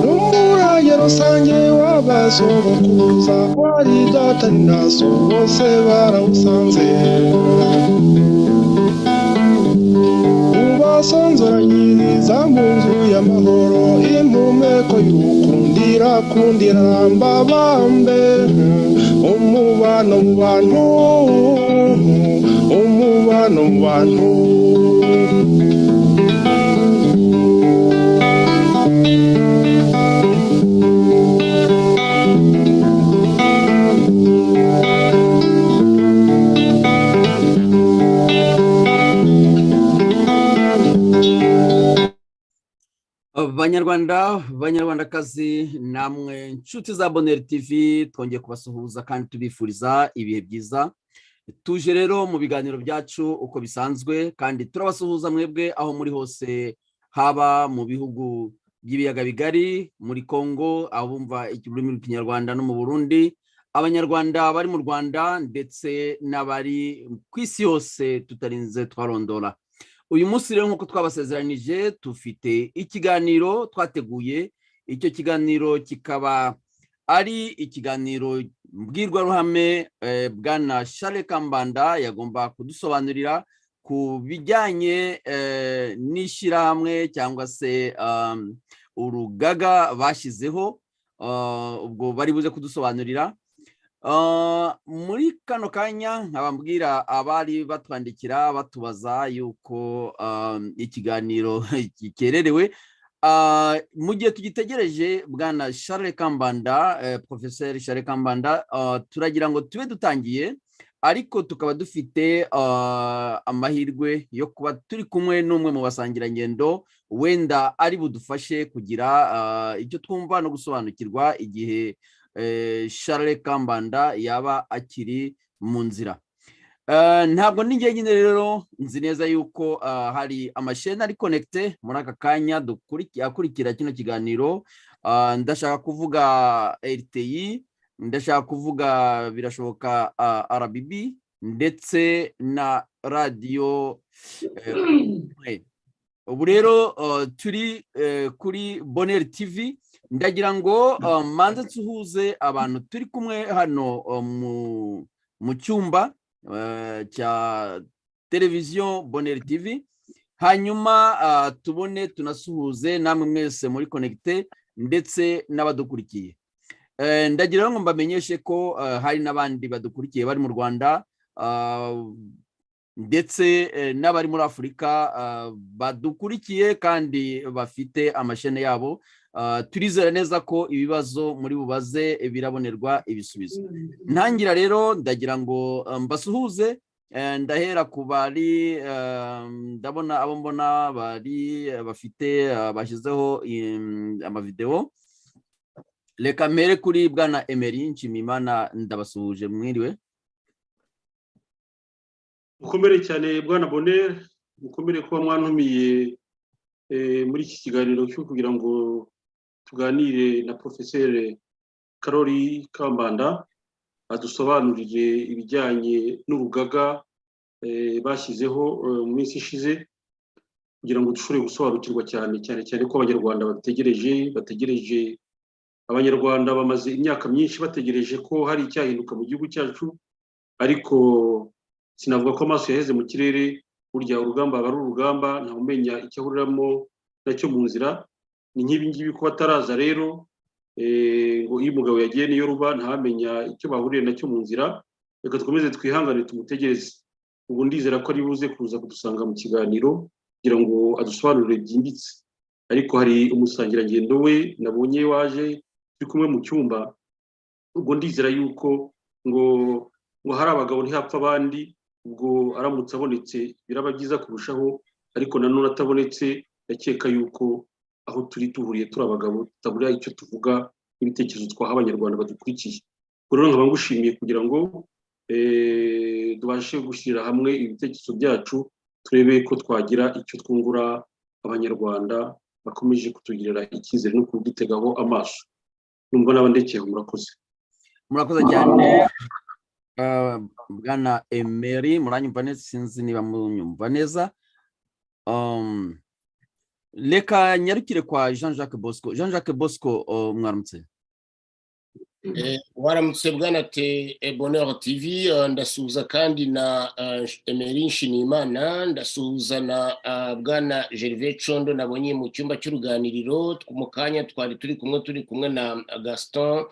n'umurage rusange w'abasogokuruza wari data na so bose barawusanze ubasonzoranyiriza mu nzu y'amahoro impumeko y'ukundira kundira mbabambe umubano mu bantu umubano mu bantu banyarwandakazi namwe inshuti za Bonheur TV twongeye kubasuhuza kandi tubifuriza ibihe byiza. Tuje rero mu biganiro byacu uko bisanzwe kandi turabasuhuza mwebwe aho muri hose, haba mu bihugu by'ibiyaga bigari, muri Kongo abumva ururimi rw'ikinyarwanda no mu Burundi, abanyarwanda bari mu Rwanda ndetse n'abari ku isi yose tutarinze twarondora. Uyu munsi rero nkuko twabasezeranije tufite ikiganiro twateguye. Icyo kiganiro kikaba ari ikiganiro mbwirwaruhame. Bwana Charles Kambanda yagomba kudusobanurira ku bijyanye n'ishyirahamwe cyangwa se urugaga bashyizeho, ubwo bari buze kudusobanurira. Muri kano kanya nkabambwira abari batwandikira batubaza yuko ikiganiro gikererewe. Mu gihe tugitegereje Bwana Charles Kambanda, Professeur Charles Kambanda, turagira ngo tube dutangiye, ariko tukaba dufite amahirwe yo kuba turi kumwe n'umwe mu basangirangendo wenda ari budufashe kugira icyo twumva no gusobanukirwa igihe Charles Kambanda yaba akiri mu nzira. Ntabwo ninjye nyine rero, nzi neza yuko hari amasheni ari connecte muri aka kanya akurikira kino kiganiro. Ndashaka kuvuga RTI, ndashaka kuvuga birashoboka RBB ndetse na radio. Ubu rero turi kuri Bonheur TV. Ndagira ngo manze nsuhuze abantu turi kumwe hano mu cyumba cya televiziyo Bonheur TV, hanyuma tubone tunasuhuze namwe mwese muri connecte ndetse n'abadukurikiye. Ndagira ngo mbamenyeshe ko hari n'abandi badukurikiye bari mu Rwanda ndetse n'abari muri Afurika badukurikiye kandi bafite amashene yabo. Turizera neza ko ibibazo muri bubaze birabonerwa ibisubizo. Ntangira rero ndagira ngo mbasuhuze. Ndahera ku bari ndabona abo mbona bari bafite bashyizeho amavideo. Reka mpere kuri Bwana Emery Nshimiyimana, ndabasuhuje, mwiriwe. Mukomere cyane Bwana Bonheur, mukomere kuba mwantumiye muri iki kiganiro cyo kugira ngo tuganire na Professeur Charles Kambanda adusobanurire ibijyanye n'urugaga bashyizeho mu minsi ishize, kugira ngo dushobore gusobanukirwa cyane ko abanyarwanda bategereje. Abanyarwanda bamaze imyaka myinshi bategereje ko hari icyahinduka mu gihugu cyacu, ariko sinavuga ko amaso yaheze mu kirere. Burya urugamba aba ari urugamba, nta umenya icyo ahuriramo nacyo mu nzira. Ni nk'ibi ngibi ko bataraza rero ngo iyo umugabo yagiye niyo ruba, ntamenya icyo bahuriye nacyo mu nzira. Reka dukomeze twihangane tumutegereze. Ubu ndizera ko ari buze kuza kudusanga mu kiganiro kugira ngo adusobanurire byimbitse. Ariko hari umusangirangendo we nabonye waje turi kumwe mu cyumba. Ubwo ndizera yuko ngo hari abagabo ntihapfa abandi. Ubwo aramutse abonetse biraba byiza kurushaho, ariko nanone atabonetse ndakeka yuko aho turi tuhuriye turi abagabo tutabura icyo tuvuga n'ibitekerezo twaha abanyarwanda badukurikiye. Rero nkaba ngushimiye kugira ngo tubashe gushyira hamwe ibitekerezo byacu, turebe ko twagira icyo twungura abanyarwanda bakomeje kutugirira icyizere no kudutegaho amaso. Numva n'abandekeye. Murakoze cyane Bwana Emery, muranyumva neza? Sinzi niba munyumva neza. reka nyarukire kwa Jean Jacques Bosco. Jean Jacques Bosco, mwaramutse. Waramutse bwana Bonheur TV, ndasuhuza kandi na Emery Nshimiyimana, ndasuhuza na bwana Gervais Condo nabonye mu cyumba cy'uruganiriro. Mu kanya twari turi kumwe na Gaston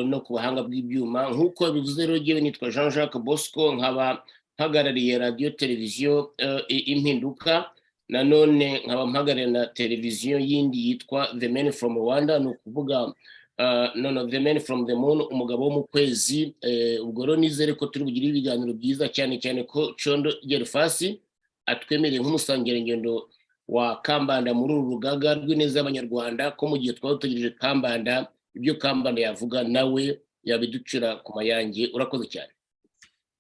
no ku bahanga bw'ibyuma. Nk'uko bivuze rero jyewe nitwa Jean Jacques Bosco, nkaba mpagarariye radio televiziyo Impinduka, nanone nkaba mpagarariye na televiziyo yindi yitwa The Man from Rwanda, no kuvuga The Man from the Moon, umugabo wo mu kwezi. Ubwo rero nizere ko turi bugire ibiganiro byiza, cyane cyane ko Condo Gerfasi atwemereye nk'umusangirangendo wa Kambanda muri uru rugaga rw'ineza y'Abanyarwanda, ko mu gihe twaba dutegereje Kambanda ibyo Kambanda yavuga nawe yabiducira ku mayange. Urakoze cyane.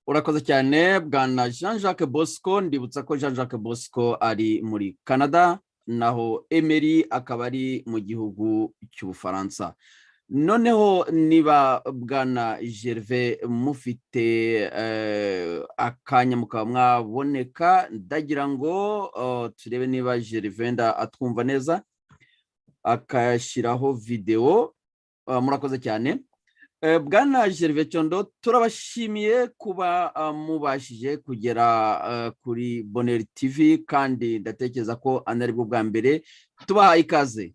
Urakoze cyane bwana Jean Jacques Bosco. Ndibutsa ko Jean Jacques Bosco ari muri Canada, naho Emery akaba ari mu gihugu cy'Ubufaransa. Noneho niba bwana Gervais mufite akanya mukaba mwaboneka, ndagira ngo turebe niba Gervais atwumva neza akashyiraho video. Murakoze cyane bwana Gervais Condo, turabashimiye kuba mubashije kugera kuri Bonheur TV, kandi ndatekereza ko anari bwo bwa mbere tubahaye ikaze.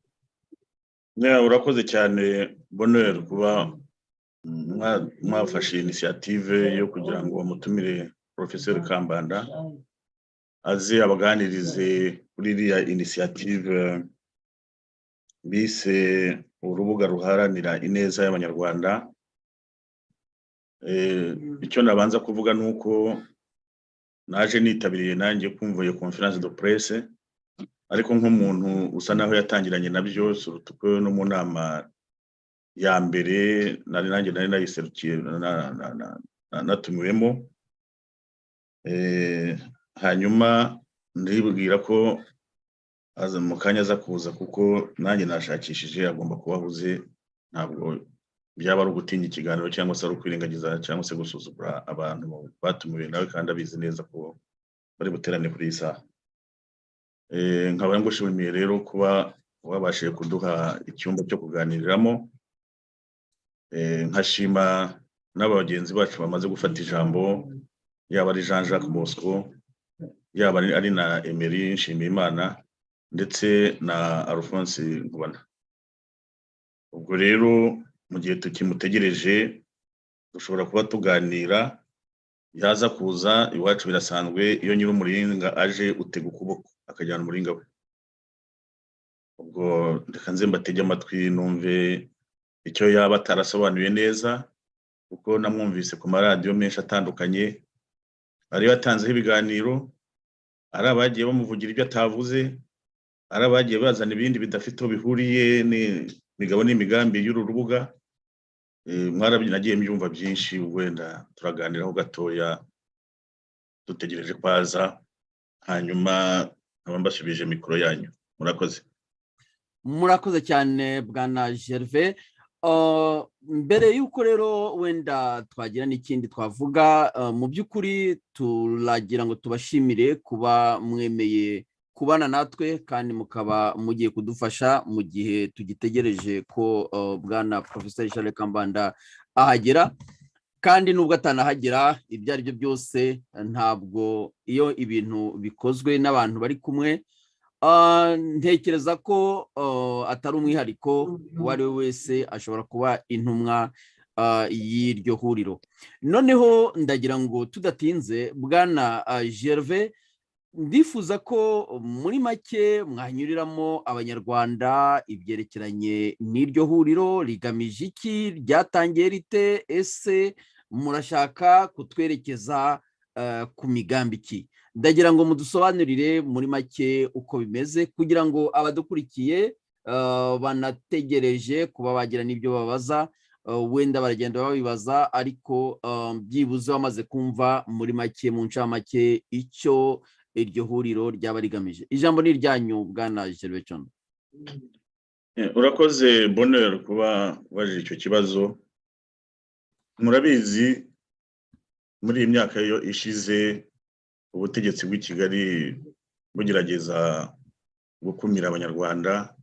Urakoze cyane Bonheur kuba mwafashe initiative yo kugira ngo bamutumire Professeur Kambanda aze abaganirize kuri iriya initiative bise urubuga ruharanira ineza y'Abanyarwanda. Icyo nabanza kuvuga nuko naje nitabiriye nanjye kumva iyo conference de presse, ariko nk'umuntu usa naho yatangiranye nabyo surutuko no mu nama ya mbere nari nayiserukiye natumiwemo. Hanyuma ndibwira ko aza mu kanya aza kuza, kuko nanjye nashakishije agomba kubahuze. Ntabwo byaba ari ugutinya ikiganiro cyangwa se ari ukwirengagiza cyangwa se gusuzugura abantu batumiwe nawe kandi abizi neza ko bari buterane kuri iyi saha. Nkaba ngushimiye rero kuba wabashije kuduha icyumba cyo kuganiriramo. Nkashima n'abagenzi bacu bamaze gufata ijambo, yaba ari Jean Jacques Bosco, yaba ari na Emery Nshimiyimana, ndetse na Alphonse Nkubana. Ubwo rero mu gihe tukimutegereje dushobora kuba tuganira. Yaza kuza iwacu birasanzwe, iyo nyiri umuringa aje utega ukuboko akajyana umuringa we. Ubwo reka nze mbatege amatwi numve icyo yaba atarasobanuye neza, kuko namwumvise ku maradiyo menshi atandukanye ari batanzeho ibiganiro, ari abagiye bamuvugira ibyo atavuze, ari abagiye bazana ibindi bidafite aho bihuriye n'imigabo n'imigambi y'uru rubuga. Nagiye mbyumva byinshi, wenda turaganiraho gatoya dutegereje kwaza, hanyuma mbasubije mikoro yanyu. Murakoze. Murakoze cyane bwana Gervais. Mbere yuko rero wenda twagira n'ikindi twavuga, mu by'ukuri turagira ngo tubashimire kuba mwemeye kubana natwe, kandi mukaba mugiye kudufasha mu gihe tugitegereje ko bwana Professeur Charles Kambanda ahagera. Kandi nubwo atanahagera, ibyo ari byo byose ntabwo iyo ibintu bikozwe n'abantu bari kumwe, ntekereza ko atari umwihariko. Uwo ari we wese ashobora kuba intumwa y'iryo huriro. Noneho ndagira ngo tudatinze bwana Gervais, ndifuza ko muri make mwanyuriramo Abanyarwanda ibyerekeranye n'iryo huriro. Rigamije iki? Ryatangiye rite? Ese murashaka kutwerekeza ku migambi ki? Ndagira ngo mudusobanurire muri make uko bimeze, kugira ngo abadukurikiye banategereje kuba bagira n'ibyo babaza, wenda baragenda babibaza, ariko byibuze bamaze kumva muri make, mu ncamake, icyo iryo huriro ryaba rigamije. Ijambo ni iryanyu bwana Gervais Condo. Urakoze Bonheur kuba waje icyo kibazo. Murabizi muri iyi myaka yo ishize ubutegetsi bw'i Kigali bugerageza gukumira abanyarwanda.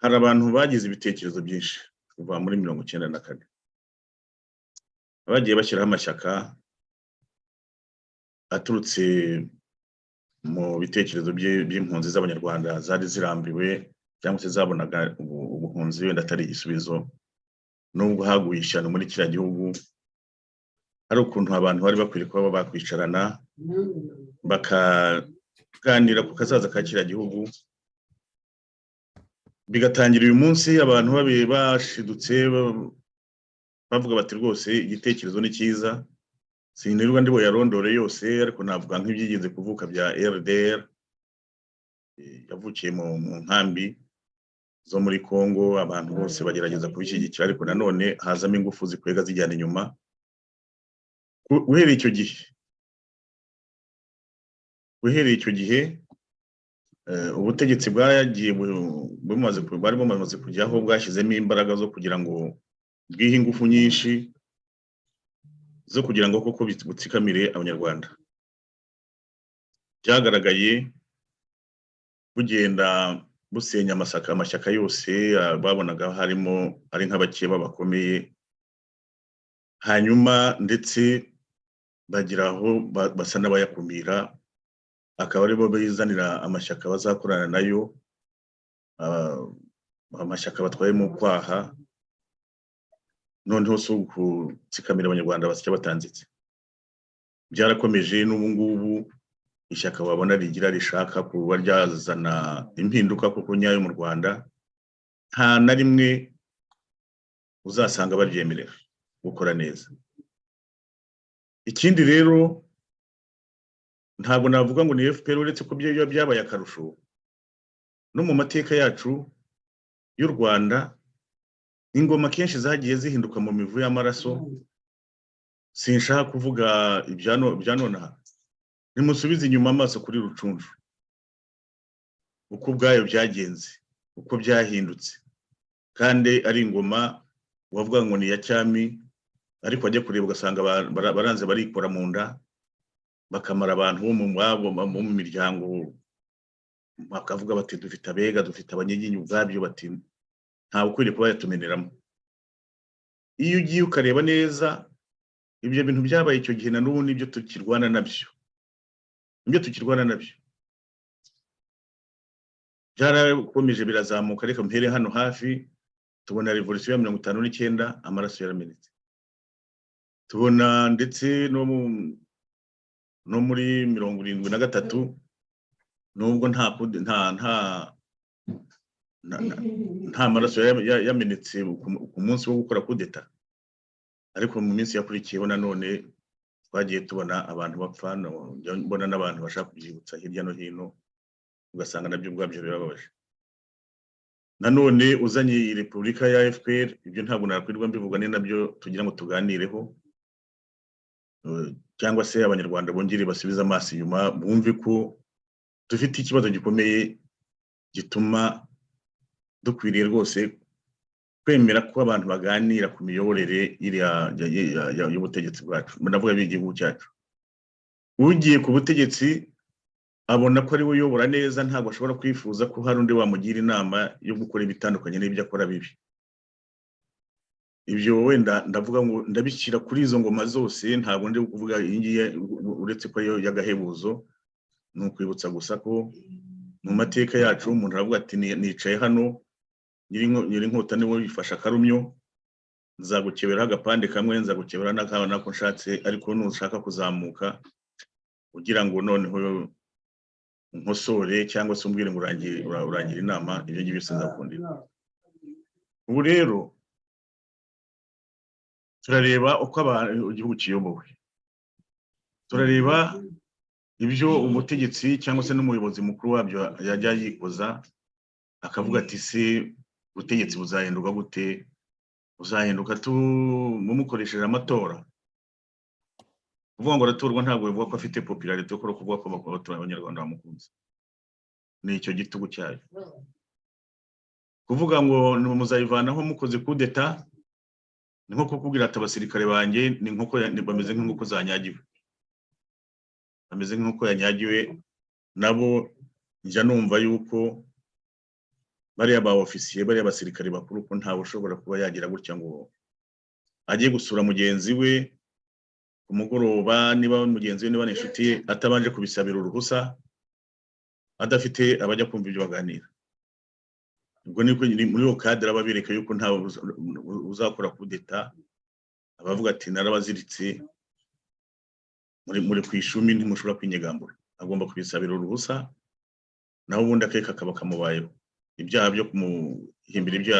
Hari abantu bagize ibitekerezo byinshi kuva muri 1994 bagiye bashyiraho amashyaka aturutse mu bitekerezo by'impunzi z'abanyarwanda zari zirambiwe cyangwa se zabonaga ubuhunzi wenda atari igisubizo, nubwo haguye ishyano muri kiriya gihugu. Hari ukuntu abantu bari bakwiriye kuba bakwicarana bakaganira ku kazaza ka kiriya gihugu, bigatangira uyu munsi abantu bashidutse bavuga bati rwose igitekerezo ni cyiza. Sinirwa ndibo yarondore yose, ariko navuga nk'ibyigeze kuvuka bya RDR yavukiye mu nkambi zo muri Kongo. Abantu bose bagerageza kubishyigikira, ariko nanone hazamo ingufu zikwega zijyana inyuma. Guhereye icyo gihe ubutegetsi bwari bumaze kujyaho, bwashyizemo imbaraga zo kugira ngo bwihe ingufu nyinshi zo kugira ngo koko butsikamire abanyarwanda. Byagaragaye bugenda busenya amashyaka yose babonaga harimo ari nk'abakeba bakomeye, hanyuma ndetse bagiraho basa n'abayakumira, akaba aribo bizanira amashyaka bazakorana nayo, amashyaka batwaye mu kwaha, noneho si ukutsikamira abanyarwanda basya batanzitse. Byarakomeje n'ubu ngubu ishyaka wabona rigira rishaka kuba ryazana impinduka kuko nyayo mu Rwanda, nta na rimwe uzasanga baryemerera gukora neza. Ikindi rero ntabwo navuga ngo ni FPR, uretse ko byabaye akarusho no mu mateka yacu y'u Rwanda. Ingoma kenshi zagiye zihinduka mu mivu y'amaraso. Sinshaka kuvuga ibyanonaha, nimusubize inyuma amaso kuri Rucuncu, uko ubwayo byagenze, uko byahindutse, kandi ari ingoma wavuga ngo ni ya cyami, ariko ajya kureba ugasanga baranze barikora mu nda, bakamara abantu bo mu miryango, bakavuga bati dufite abega, dufite abanyiginya ubwabyo, bati ntawe ukwiriye kuba yatumeneramo. Iyo ugiye ukareba neza ibyo bintu byabaye icyo gihe, na n'ubu nibyo tukirwana nabyo, byarakomeje birazamuka. Reka mpere hano hafi, tubona revolution ya 59 amaraso yaramenetse, tubona ndetse no muri 73 nubwo nta maraso yamenetse ku munsi wo gukora kudeta, ariko mu minsi yakurikiyeho nanone twagiye tubona abantu bapfa, mbona n'abantu bashaka kubyibutsa hirya no hino, ugasanga nabyo ubwabyo birababaje. Nanone uzanye iyi repubulika ya FPR, ibyo ntabwo nakwirirwa mbivuga, ni nabyo tugira ngo tuganireho, cyangwa se abanyarwanda bongere basubiza amaso inyuma, bumve ko dufite ikibazo gikomeye gituma dukwiriye rwose kwemera ko abantu baganira ku miyoborere y'ubutegetsi bwacu, ndavuga b'igihugu cyacu. Ugiye ku butegetsi abona ko ari we uyobora neza, ntabwo ashobora kwifuza ko hari undi wamugira inama yo gukora ibitandukanye n'ibyo akora bibi. Ibyo wenda ndavuga ngo ndabishyira kuri izo ngoma zose, ntabwo ndi kuvuga iyi ngiyi uretse ko yo y'agahebuzo. Ni ukwibutsa gusa ko mu mateka yacu umuntu aravuga ati nicaye hano, nyirinkota niwe wifasha akarumyo, nzagukebera agapande kamwe, nzagukebera nako nshatse, ariko nushaka kuzamuka ugira ngo noneho nkosore cyangwa se umbwire ngo urangira inama, ibyo ngibyo sinzakundira. Ubu rero turareba uko igihugu kiyobowe, turareba ibyo umutegetsi cyangwa se n'umuyobozi mukuru wabyo yajya yikoza, akavuga ati se ubutegetsi buzahinduka gute? Buzahinduka mumukoresheje amatora. Kuvuga ngo aratorwa ntabwo bivuga ko afite popularity, kuko kuvuga ko abanyarwanda bamukunze, ni icyo gitugu cyayo. Kuvuga ngo muzayivanaho mukoze kudeta, ni nko kukubwira ati abasirikare banjye ni nk'uko bameze nk'uko zanyagiwe, bameze nk'uko yanyagiwe, nabo njya numva yuko bariya ba ofisiye bariya basirikare bakuru ko ntawe ushobora kuba yagira gutya ngo agiye gusura mugenzi we ku mugoroba, niba mugenzi we niba n'inshuti ye, atabanje kubisabira uruhusa, adafite abajya kumva ibyo baganira. Ubwo niko muri yo kadira babereka yuko ntawe uzakora kudeta, abavuga ati narabaziritse muri kwishumi ntimushobora kwinyegambura, agomba kubisabira uruhusa, naho ubundi akeka kaba kamubayeho. Ibyaha byo kumuhimbira ibyo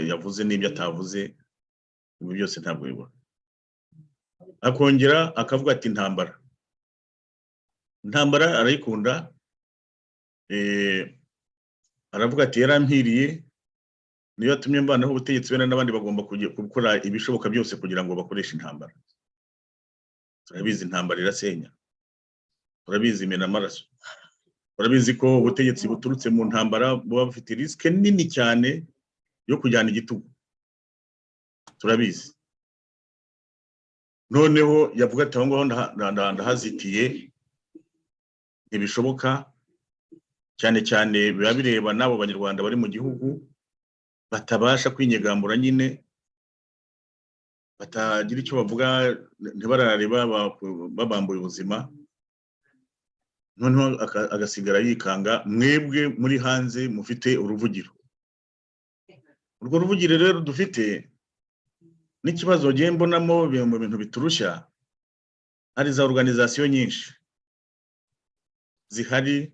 yavuze n'ibyo atavuze, ibi byose ntabwo bibura. Akongera akavuga ati intambara arayikunda, aravuga ati yarampiriye, niyo yatumye mbanaho ubutegetsi bene n'abandi bagomba gukora ibishoboka byose kugira ngo bakoreshe intambara. Turabizi intambara irasenya, turabizi imena amaraso, turabizi ko ubutegetsi buturutse mu ntambara buba bufite risike nini cyane yo kujyana igitugu, turabizi. Noneho yavuga ati aho ngaho ndahazitiye, ntibishoboka, cyane cyane biba bireba n'abo banyarwanda bari mu gihugu batabasha kwinyegambura, nyine batagira icyo bavuga, ntibarare babambuye ubuzima. Noneho agasigara yikanga, mwebwe muri hanze mufite uruvugiro. Urwo ruvugiro rero dufite n'ikibazo giye mbonamo mu bintu biturushya, hari za organization nyinshi zihari,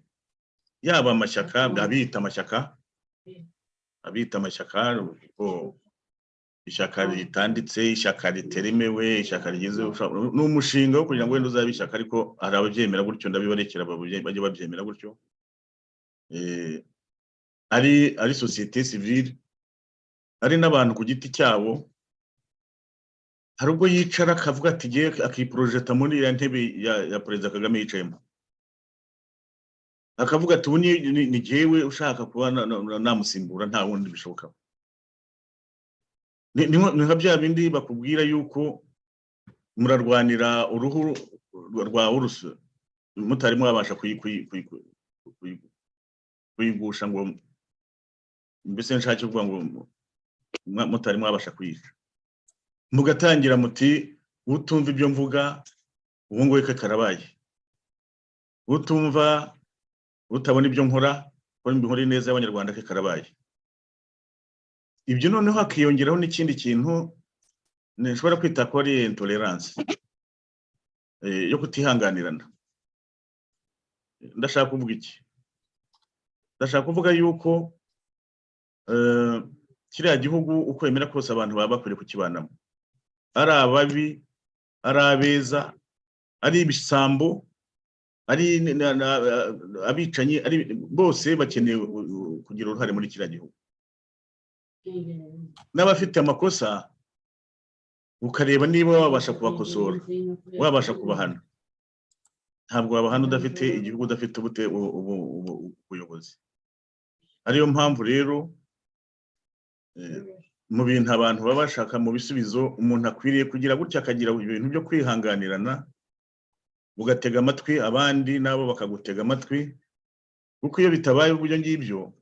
yaba amashyaka, abita amashyaka, ishyaka ritanditse, ishyaka riteremewe, ishyaka rigize n'umushinga wo kugira ngo wenda uzabe ishyaka, ariko hari ababyemera gutyo, ndabibarekera bajye babyemera gutyo. Ari société civile, ari n'abantu ku giti cyabo. Hari ubwo yicara akavuga ati giye akiprojeta muri ya ntebe ya Perezida Kagame yicayemo, akavuga ati ubu ni jewe ushaka kuba namusimbura, nta wundi bishoboka. Ni nka bya bindi bakubwira yuko murarwanira uruhu rwa urusu, mutari mwabasha kuyigusha, ngo mbese nshake kuvuga ngo mutari mwabasha kuyica, mugatangira muti utumva ibyo mvuga ubu ngo weke karabaye, utumva utabona ibyo nkora ko mbihore neza y'abanyarwanda ke karabaye. Ibyo noneho hakiyongeraho n'ikindi kintu nshobora kwita ko ari intolerance, yo kutihanganirana. Ndashaka kuvuga iki? Ndashaka kuvuga yuko kiriya gihugu uko yemera kose abantu baba bakwiriye kukibanamo, ari ababi, ari abeza, ari ibisambo, ari abicanyi, ari bose bakeneye kugira uruhare muri kiriya gihugu. N'abafite amakosa ukareba niba wabasha kubakosora, wabasha kubahana. Ntabwo wabahana udafite igihugu, udafite ubuyobozi. Ariyo mpamvu rero mu bintu abantu baba bashaka mu bisubizo, umuntu akwiriye kugira gutya, akagira ibintu byo kwihanganirana, ugatega amatwi abandi nabo bakagutega amatwi, kuko iyo bitabaye uburyo ngibyo,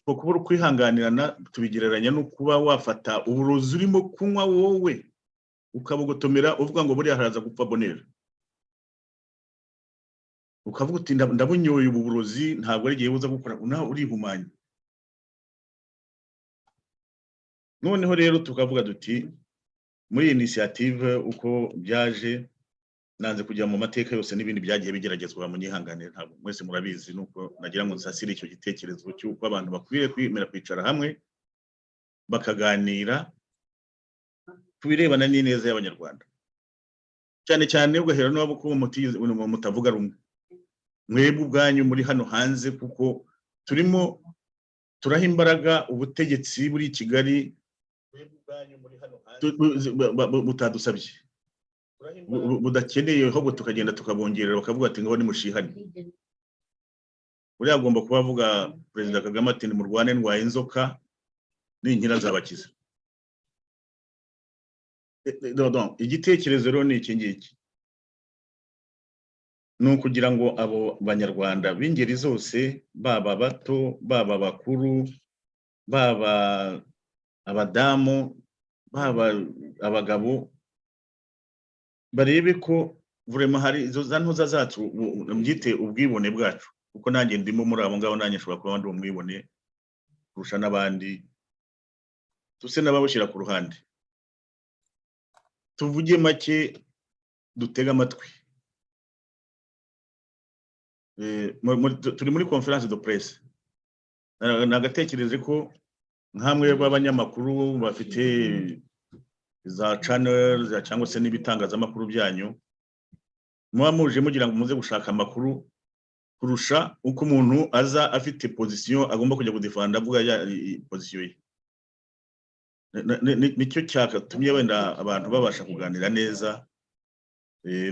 ko kubura kwihanganirana tubigereranya no kuba wafata uburozi urimo kunywa wowe ukabugotomera uvuga ngo buriya haraza gupfa Bonera, ukavuga uti ndabunyoye ubu burozi, ntabwo ari gihe buza gukora, nawe urihumanya. Noneho rero tukavuga duti muri initiative uko byaje, nanze kujya mu mateka yose n'ibindi byagiye bigeragezwa mu nyihanganire, ntabwo mwese murabizi, nuko nagira ngo nsasire icyo gitekerezo cy'uko abantu bakwiriye kwemera kwicara hamwe bakaganira ku birebana n'ineza y'abanyarwanda, cyane cyane ugahera n'abo ko mutavuga rumwe, mwebwe ubwanyu muri hano hanze, kuko turimo turaha imbaraga ubutegetsi buri i Kigali butadusabye, budakeneye, ahubwo tukagenda tukabongerera, bakavuga ati ngo nimushihane. Uriya agomba kuba avuga Perezida Kagame ati nimurwane ndwaye inzoka n'inkira zabakiza. Igitekerezo rero ni iki ngiki, ni ukugira ngo abo banyarwanda b'ingeri zose, baba bato, baba bakuru, baba abadamu, baba abagabo, barebe ko vraiment hari izo za ntuza zacu mbyite ubwibone bwacu, kuko nanjye ndimo muri abo ngabo, nanjye nshobora kuba ndi umwibone kurusha n'abandi, tuse n'ababushyira ku ruhande, tuvuge make, dutega amatwi. Turi muri conference de presse, nagatekereje ko nkamwe b'abanyamakuru bafite za channel cyangwa se n'ibitangazamakuru byanyu, muba muje mugira ngo muze gushaka amakuru kurusha uko umuntu aza afite position agomba kujya kudefanda avuga ya position ye. Nicyo cyakatumye wenda abantu babasha kuganira neza,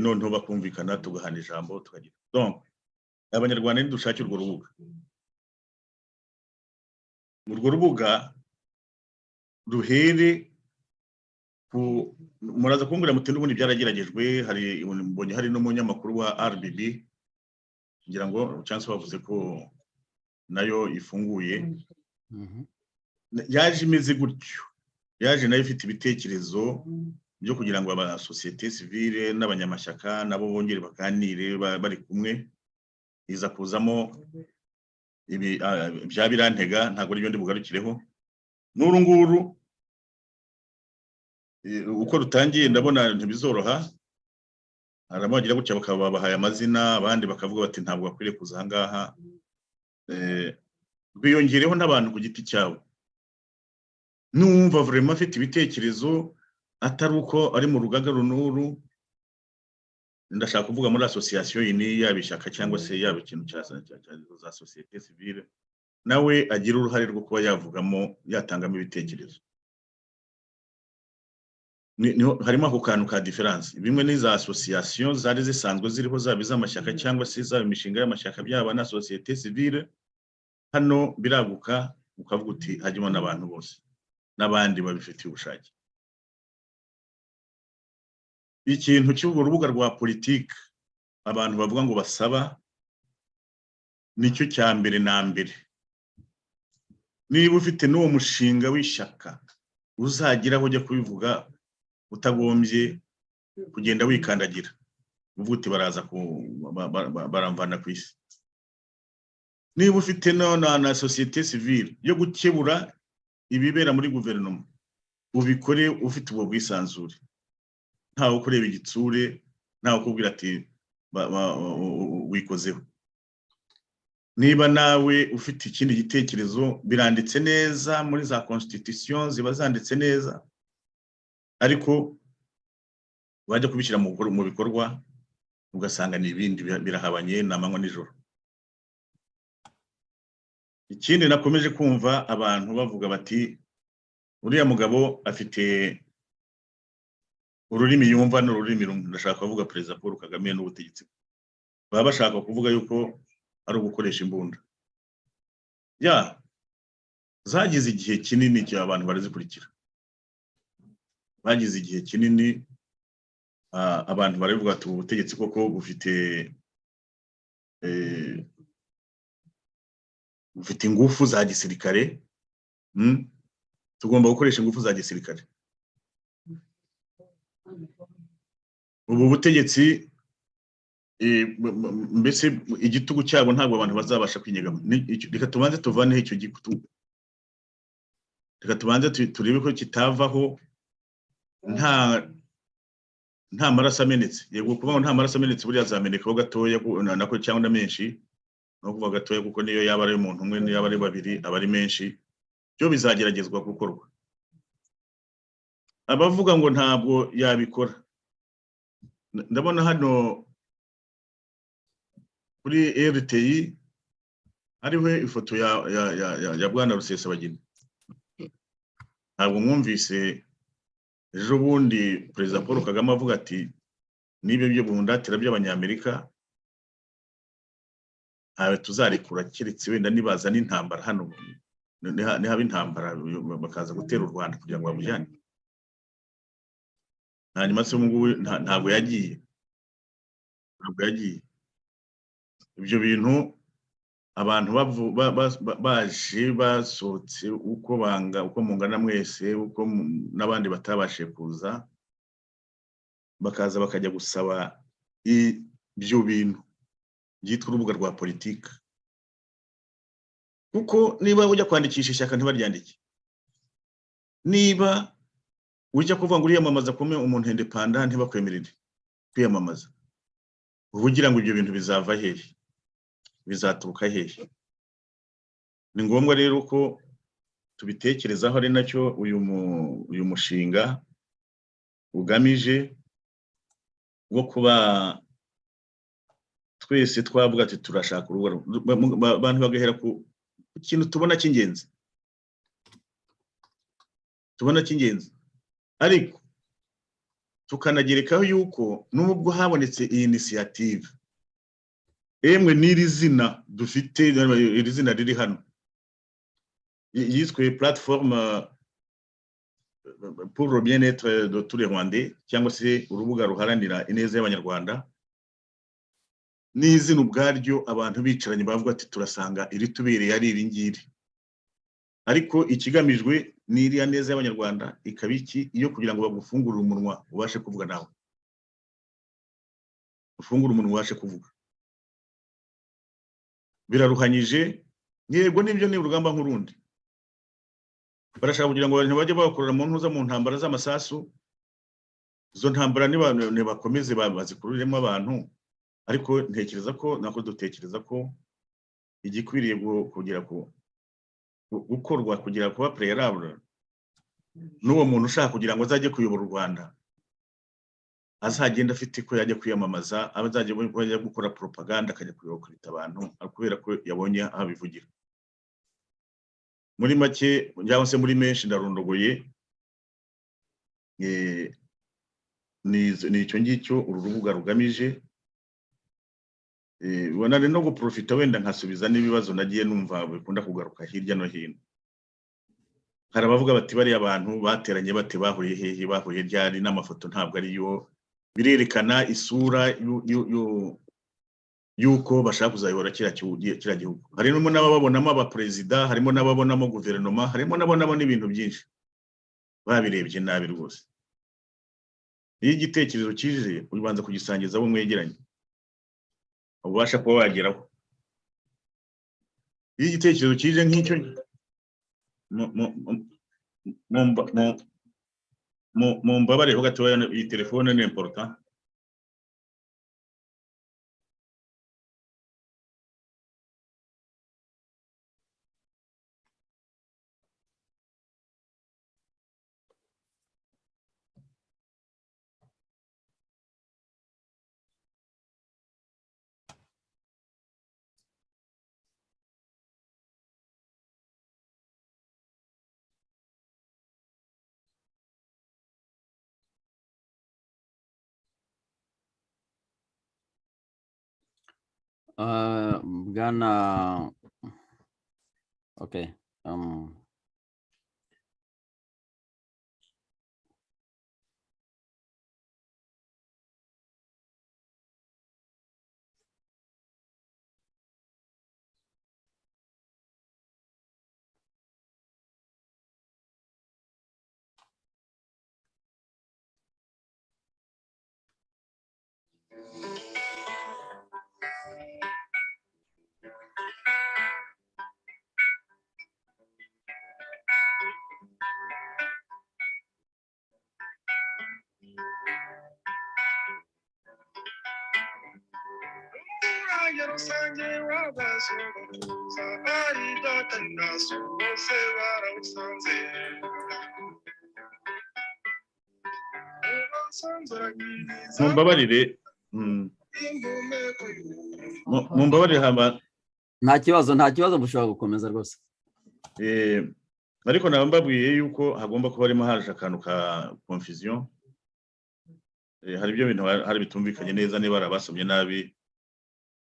noneho bakumvikana, tugahana ijambo, tukagira. Donc abanyarwanda dushakira urwo rubuga. Urwo rubuga ruhere ku muraza kumbwira muti n'ubundi byarageragejwe, hari mbonye hari n'umunyamakuru wa RBB ngira ngo chance bavuze ko nayo ifunguye. Yaje imeze gutyo, yaje nayo ifite ibitekerezo byo kugira ngo aba societe civile n'abanyamashyaka nabo bongere baganire bari kumwe, iza kuzamo ibi bya birantega, ntago ari byo ndi bugarukireho. N'uru nguru uko rutangiye ndabona ntibizoroha, arabagira gutya bakaba bahaye amazina, abandi bakavuga bati ntabwo bakwiriye kuza aha ngaha, biyongereho n'abantu ku giti cyabo. Numva vraiment afite ibitekerezo atari uko ari mu rugaga runuru, ndashaka kuvuga muri association ini yabishaka cyangwa se yaba ikintu cya za societe civile, nawe agira uruhare rwo kuba yavugamo, yatangamo ibitekerezo. Harimo ako kantu ka difference. Bimwe ni za association zari zisanzwe ziriho, zaba iz'amashyaka cyangwa se zaba imishinga y'amashyaka byaba na societe civile, hano biraguka ukavuga uti hajyemo n'abantu bose n'abandi babifitiye ubushake. Ikintu cy'urwo rubuga rwa politique abantu bavuga ngo basaba, nicyo cya mbere na mbere. Niba ufite n'uwo mushinga w'ishyaka uzagira aho ujya kubivuga, utagombye kugenda wikandagira uvuga uti baraza baramvana ku isi. Niba ufite na societe civile yo gukebura ibibera muri guverinoma, ubikore ufite ubwo bwisanzure, ntawe kureba igitsure, ntawe kubwira ati wikozeho. Niba nawe ufite ikindi gitekerezo, biranditse neza muri za constitution, ziba zanditse neza, ariko wajya kubishyira mu bikorwa ugasanga ni ibindi birahabanye n'amanywa n'ijoro. Ikindi nakomeje kumva abantu bavuga bati uriya mugabo afite ururimi yumva n'ururimi rumwe. Ndashaka kuvuga Perezida Paul Kagame n'ubutegetsi, baba bashaka kuvuga yuko ari ugukoresha imbunda. Zagize igihe kinini cyo abantu barazikurikira, bagize igihe kinini abantu baravuga ati ubutegetsi koko bufite ingufu za gisirikare, tugomba gukoresha ingufu za gisirikare. Ubu butegetsi mbese igitugu cyabo ntabwo abantu bazabasha kwinyegama. Reka tubanze tuvaneho icyo gitugu, reka tubanze turebe ko kitavaho nta maraso amenetse. Yego kuvuga nta maraso amenetse buriya azamenekaho gatoya nako cyangwa na menshi, no kuvuga gatoya kuko niyo yaba ari umuntu umwe, niyo yaba ari babiri, aba ari menshi, byo bizageragezwa gukorwa. Abavuga ngo ntabwo yabikora, ndabona hano kuri RTI hariho ifoto ya Bwana Rusesabagina. Ntabwo mwumvise ejo bundi Perezida Paul Kagame avuga ati nibe byo bundatira by'abanyamerika ntawe tuzarekura keretse wenda nibaza n'intambara hano, haba intambara bakaza gutera u Rwanda kugira ngo bamujyane. Hanyuma se ntabwo yagiye, ibyo bintu abantu baje basohotse uko mungana mwese uko n'abandi batabashe kuza bakaza bakajya gusaba ibyo bintu byitwa urubuga rwa politiki. Kuko niba ujya kwandikisha ishyaka ntibaryandike, niba ujya kuvuga ngo uriyamamaza kome umuntu independent ntibakwemerere kwiyamamaza, uvugira ngo ibyo bintu bizava hehe, bizaturuka hehe? Ni ngombwa rero ko tubitekerezaho, ari nacyo uyu mushinga ugamije wo kuba twese twavuga ati turashaka urubuga, abantu bagahera ku kintu tubona cy'ingenzi, ariko tukanagerekaho yuko nubwo habonetse iyi initiative, emwe n'iri zina dufite, iri zina riri hano yiswe plateforme pour le bien-être de tous les Rwandais, cyangwa se urubuga ruharanira ineza y'abanyarwanda, n'izina ubwaryo abantu bicaranye bavuga ati turasanga iri tubereye ari iri ngiri, ariko ikigamijwe ni iriya neza y'abanyarwanda, ikaba iki iyo kugira ngo bagufungurire umunwa ubashe kuvuga nawe, ufungura umunwa ubashe kuvuga. Biraruhanyije, yego nibyo, ni urugamba nk'urundi. Barashaka kugira ngo abantu bajye bakorera mu ntuza mu ntambara z'amasasu, izo ntambara nibakomeze bazikururiremo abantu, ariko ntekereza ko nako dutekereza ko igikwiriye kugira gukorwa kugira kuba préalable n'uwo muntu ushaka kugira ngo azajye kuyobora u Rwanda azagenda afite ko yajya kwiyamamaza, abazajya gukora propaganda akajya kuyoborita abantu kubera ko yabonye abivugira. Muri make cyangwa se muri menshi ndarondogoye, ni icyo ngicyo uru rubuga rugamije. Wanane no guprofita wenda nkasubiza n'ibibazo nagiye numva bikunda kugaruka hirya no hino. Hari abavuga bati bari abantu bateranye bate, bahuriye hehe, bahuriye ryari, n'amafoto ntabwo ari yo birerekana isura yuko bashaka kuzayobora kira gihugu. Harimo n'ababonamo abaperezida, harimo n'ababonamo guverinoma, harimo n'abonamo n'ibintu byinshi babirebye nabi rwose. Iyo igitekerezo kije ubanza kugisangiza abo mwegeranye ubasha kuba wageraho. Iyo igitekerezo kije nk'icyo mbabare ho gatoya, iyi telefone ni important. Bwana, okay. Mumbabarire, mumbabarire hamba. Nta kibazo mushobora gukomeza rwose. Ariko nabambabwiye yuko hagomba kuba harimo haje akantu ka confusion. Hari ibyo bintu hari bitumvikanye neza, niba arabasomye nabi.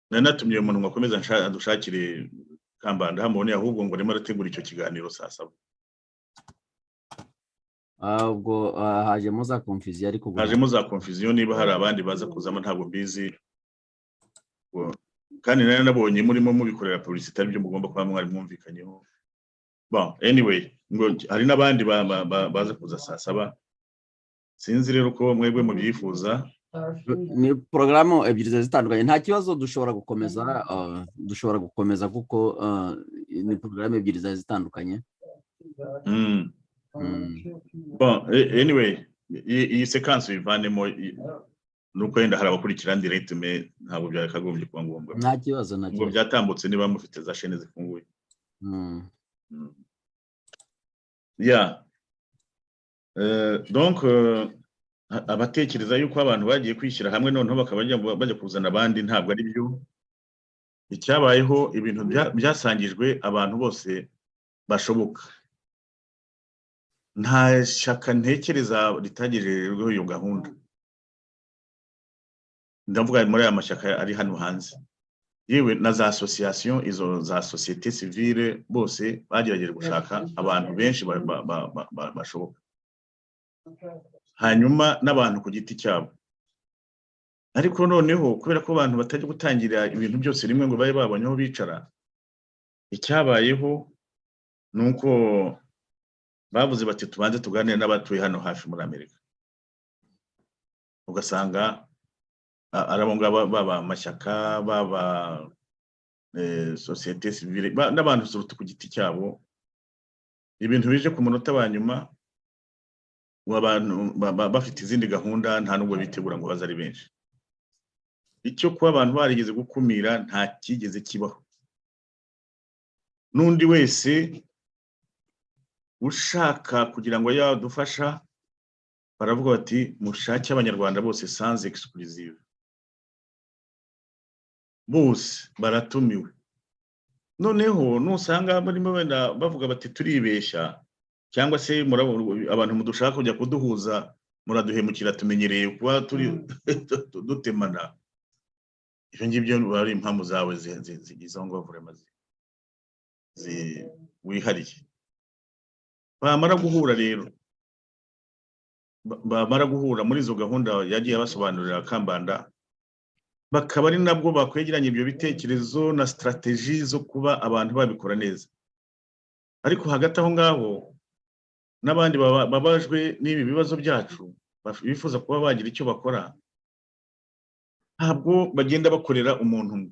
Nanatumye umuntu ngakomeza adushakire Kambanda hamubone, ahubwo ngo arimo arategura icyo kiganiro saa 7. Ubwo hajemo za confusion, ariko hajemo za confusion, niba hari abandi baza kuzamo ntabwo mbizi. kandi nari nabonye murimo mubikorera publicité byo mugomba kuba mwari mwumvikanyeho. Bon, anyway, ngo hari n'abandi baza kuza saa 7. Sinzi rero ko mwebwe mubyifuza. Ni porogaramu ebyiri zitandukanye, nta kibazo, dushobora gukomeza kuko ni porogaramu ebyiri zitandukanye. Bon, anyway, iyi sequence bivanemo nuko yenda hari abakurikira direct me ntabwo byakagombye kuba ngombwa. Nta kibazo, ngo byatambutse niba mufite za chaîne zifunguye. Yeah. Donc abatekereza yuko abantu bagiye kwishyira hamwe noneho bakabajya kuzana abandi ntabwo ari byo. Icyabayeho ibintu byasangijwe abantu bose bashoboka. Nta shaka ntekereza ritagejejeho iyo gahunda. Ndavuga muri aya mashyaka ari hano hanze. Yewe na za association izo za société civile bose bagerageje gushaka abantu benshi bashoboka. Hanyuma n'abantu ku giti cyabo. Ariko noneho kubera ko abantu batajya gutangira ibintu byose rimwe ngo babe babonyeho bicara, icyabayeho nuko bavuze bati tubanze tuganire n'abatuye hano hafi muri Amerika. Ugasanga arabonga baba mashyaka baba société civile n'abantu surutu ku giti cyabo, ibintu bije ku munota wa nyuma w'abantu bafite izindi gahunda nta nubwo bitegura ngo bazari benshi. Icyo kuba abantu barigeze gukumira nta kigeze kibaho. Nundi wese ushaka kugira ngo yadufasha baravuga bati mushake abanyarwanda bose sans exclusive. Bose baratumiwe. Noneho nusanga barimo benda bavuga bati turibeshya cyangwa se abantu mudushaka kujya kuduhuza muraduhemukira tumenyereye kuba turi dutemana. Ibyo ngibyo bari impamvu zawe zigize ngo vraiment wihariye. Bamara guhura rero, bamara guhura muri izo gahunda yagiye abasobanurira Kambanda, bakaba ari nabwo bakwegeranya ibyo bitekerezo na strategie zo kuba abantu babikora neza. Ariko hagati aho ngaho n'abandi babajwe n'ibi bibazo byacu bifuza kuba bagira icyo bakora, ntabwo bagenda bakorera umuntu umwe.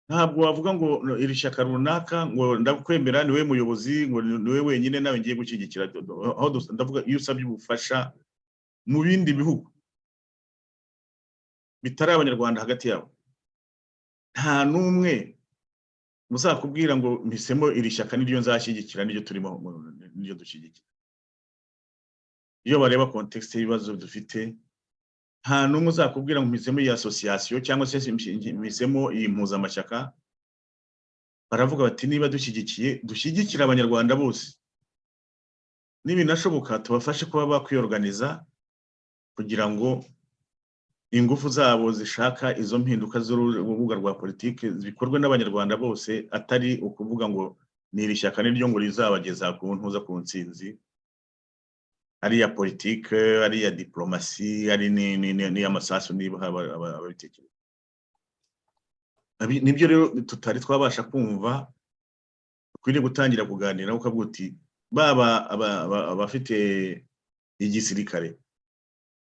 Ntabwo wavuga ngo iri shyaka runaka ngo ndakwemera niwe muyobozi ngo niwe wenyine nawe ngiye gushyigikira. Aho ndavuga iyo usabye ubufasha mu bindi bihugu bitari abanyarwanda hagati yabo, nta numwe muzakubwira ngo mpisemo iri shyaka niryo nzashyigikira niryo turimo niryo dushyigikira. Iyo bareba context y'ibibazo dufite, nta numwe uzakubwira ngo mpisemo iyi association cyangwa se mpisemo iyi mpuzamashyaka. Baravuga bati niba dushyigikira abanyarwanda bose, n'ibinashoboka tubafashe kuba bakwiorganiza kugira ngo ingufu zabo zishaka izo mpinduka z'urubuga rwa politike zikorwe n'abanyarwanda bose, atari ukuvuga ngo ni iri shyaka niryo ngo rizabageza ku ntuza ku ntsinzi. Ari ya politike, ari ya diplomasi, ari ni amasasu niba ababitekereza. Nibyo rero tutari twabasha kumva. Ukwiriye gutangira kuganira ukavuga uti baba abafite igisirikare,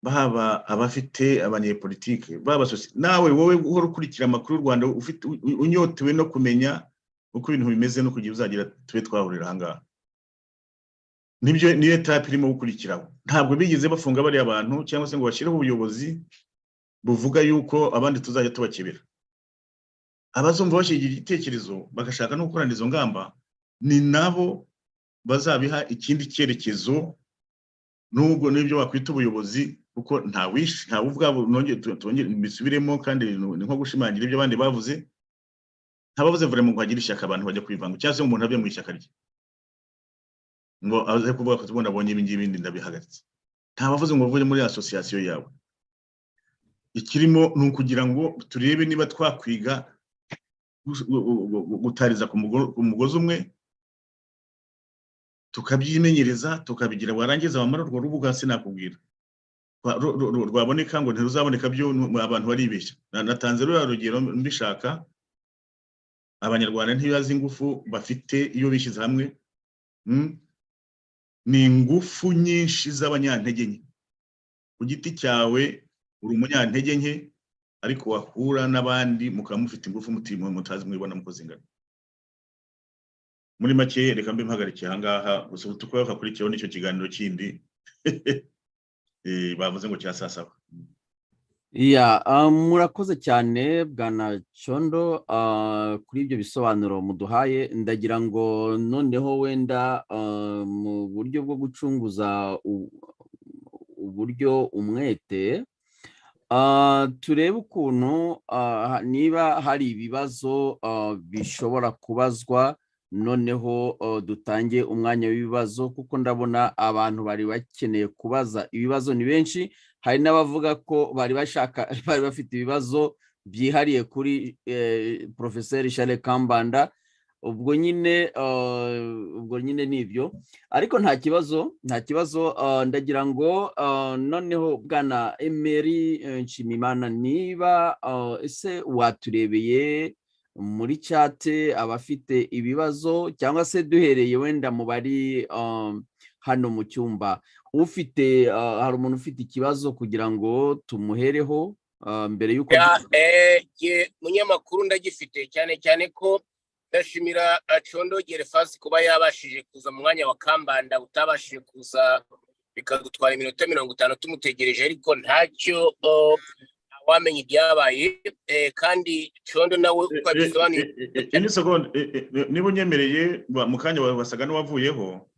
baba abafite abanyepolitike, baba nawe wowe uhora ukurikira amakuru y'u Rwanda ufite unyotewe no kumenya uko ibintu bimeze no kugira uzagira tube twahurira ahangaha. Nibyo niyo etape irimo gukurikiraho. Ntabwo bigeze bafunga bari abantu cyangwa se ngo bashireho ubuyobozi buvuga yuko abandi tuzajya tubakebera. Abazumva bashigira igitekerezo bagashaka no gukorana izo ngamba, ni nabo bazabiha ikindi cyerekezo nubwo n'ibyo bakwita ubuyobozi, kuko nta ubwabo tongere bisubiremo kandi ni nko gushimangira ibyo abandi bavuze. Ntabavuze vraiment ngo hagira ishyaka abantu bajya kwivanga cyangwa se umuntu abe mu ishyaka rye ngo aze kuvuga ko tubona abonye ibindi bindi ndabihagaritse. Ntabavuze ngo bavuye muri association yawe. Ikirimo ni ukugira ngo turebe niba twakwiga gutariza ku mugozi umwe, tukabyimenyereza tukabigira warangiza wamara urwo rubuga sinakubwira rwaboneka ngo ntiruzaboneka byo abantu baribeshya. Natanze ruriya rugero mbishaka, abanyarwanda ntibazi ingufu bafite iyo bishyize hamwe. Ni ingufu nyinshi z'abanyantege nke. Ku giti cyawe uri umunyantege nke, ariko wahura n'abandi mukaba mufite ingufu mutazi mwibona mukoze ingano. Muri make reka mbe mpagarikiye ahangaha, gusa tukaba bakurikiyeho n'icyo kiganiro kindi bavuze ngo cya saa saba. Murakoze cyane Bwana Condo kuri ibyo bisobanuro muduhaye. Ndagira ngo noneho wenda mu buryo bwo gucunguza uburyo umwete turebe ukuntu niba hari ibibazo bishobora kubazwa, noneho dutange umwanya w'ibibazo, kuko ndabona abantu bari bakeneye kubaza ibibazo ni benshi. Hari n'abavuga ko bari bafite ibibazo byihariye kuri Professeur Charles Kambanda. Ubwo nyine nibyo, ariko nta kibazo. Ndagira ngo noneho Bwana Emery Nshimiyimana, niba ese waturebeye muri chat abafite ibibazo, cyangwa se duhereye wenda mu bari hano mu cyumba, hari umuntu ufite ikibazo kugira ngo tumuhereho mbere y'uko munyamakuru ndagifite, cyane cyane ko ndashimira Condo Gerefasi kuba yabashije kuza mu mwanya wa Kambanda, utabashije kuza bikagutwara iminota 50 tumutegereje, ariko ntacyo wamenye ibyabaye. Kandi Condo nawe uko abisobanuye, ini seconde niba unyemereye mu kanya wasaga n'uwavuyeho.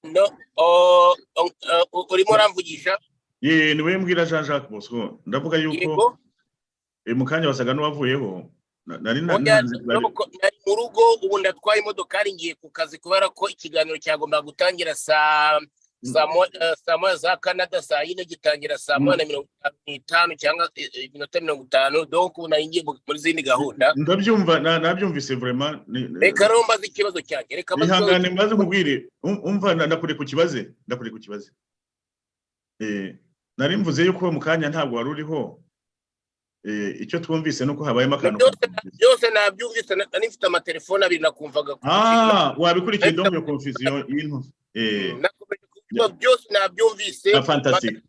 No, urimo uramvugisha? Niwe mbwira Jean Jacques Bosco, ndavuga yuko mu kanya wasaga n'uwavuyeho. Nari mu rugo, ubu ndatwaye imodokari ngiye ku kazi, kubera ko ikiganiro cyagomba gutangira saa moya za Canada, saa yine gitangira saa moya na 50 cyangwa iminota 50. Donc ubu nari ngiye muri zindi gahunda. Ndabyumva, nabyumvise vraiment. Reka romba ikibazo cyanjye, reka ihangane mbaze nkubwire. Umva, ndakure ku kibaze. Nari mvuze yuko mu kanya ntabwo wari uriho. Icyo twumvise nuko habayemo akantu byose nabyumvise, nari mfite amatelefone abiri nakumvaga. Wabikurikiye ndumva confusion y'intu. Byose nabyumvise. Fantastique.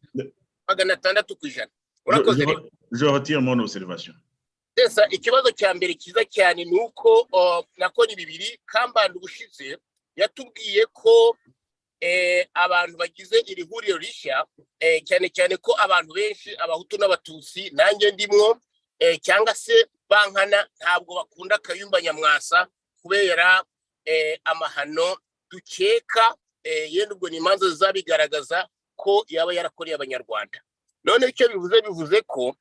600%. Urakoze. Je retire mon observation. Esa ikibazo cya mbere kiza cyane nuko nakora ibibiri. Kambanda ubushize yatubwiye ko abantu bagize iri huriro rishya, cyane cyane ko abantu benshi, abahutu n'abatutsi, nanjye ndimwo, cyangwa se bankana, ntabwo bakunda Kayumba Nyamwasa kubera amahano dukeka, yenda ubwo ni imanza zabigaragaza ko yaba yarakoreye abanyarwanda. None icyo bivuze ko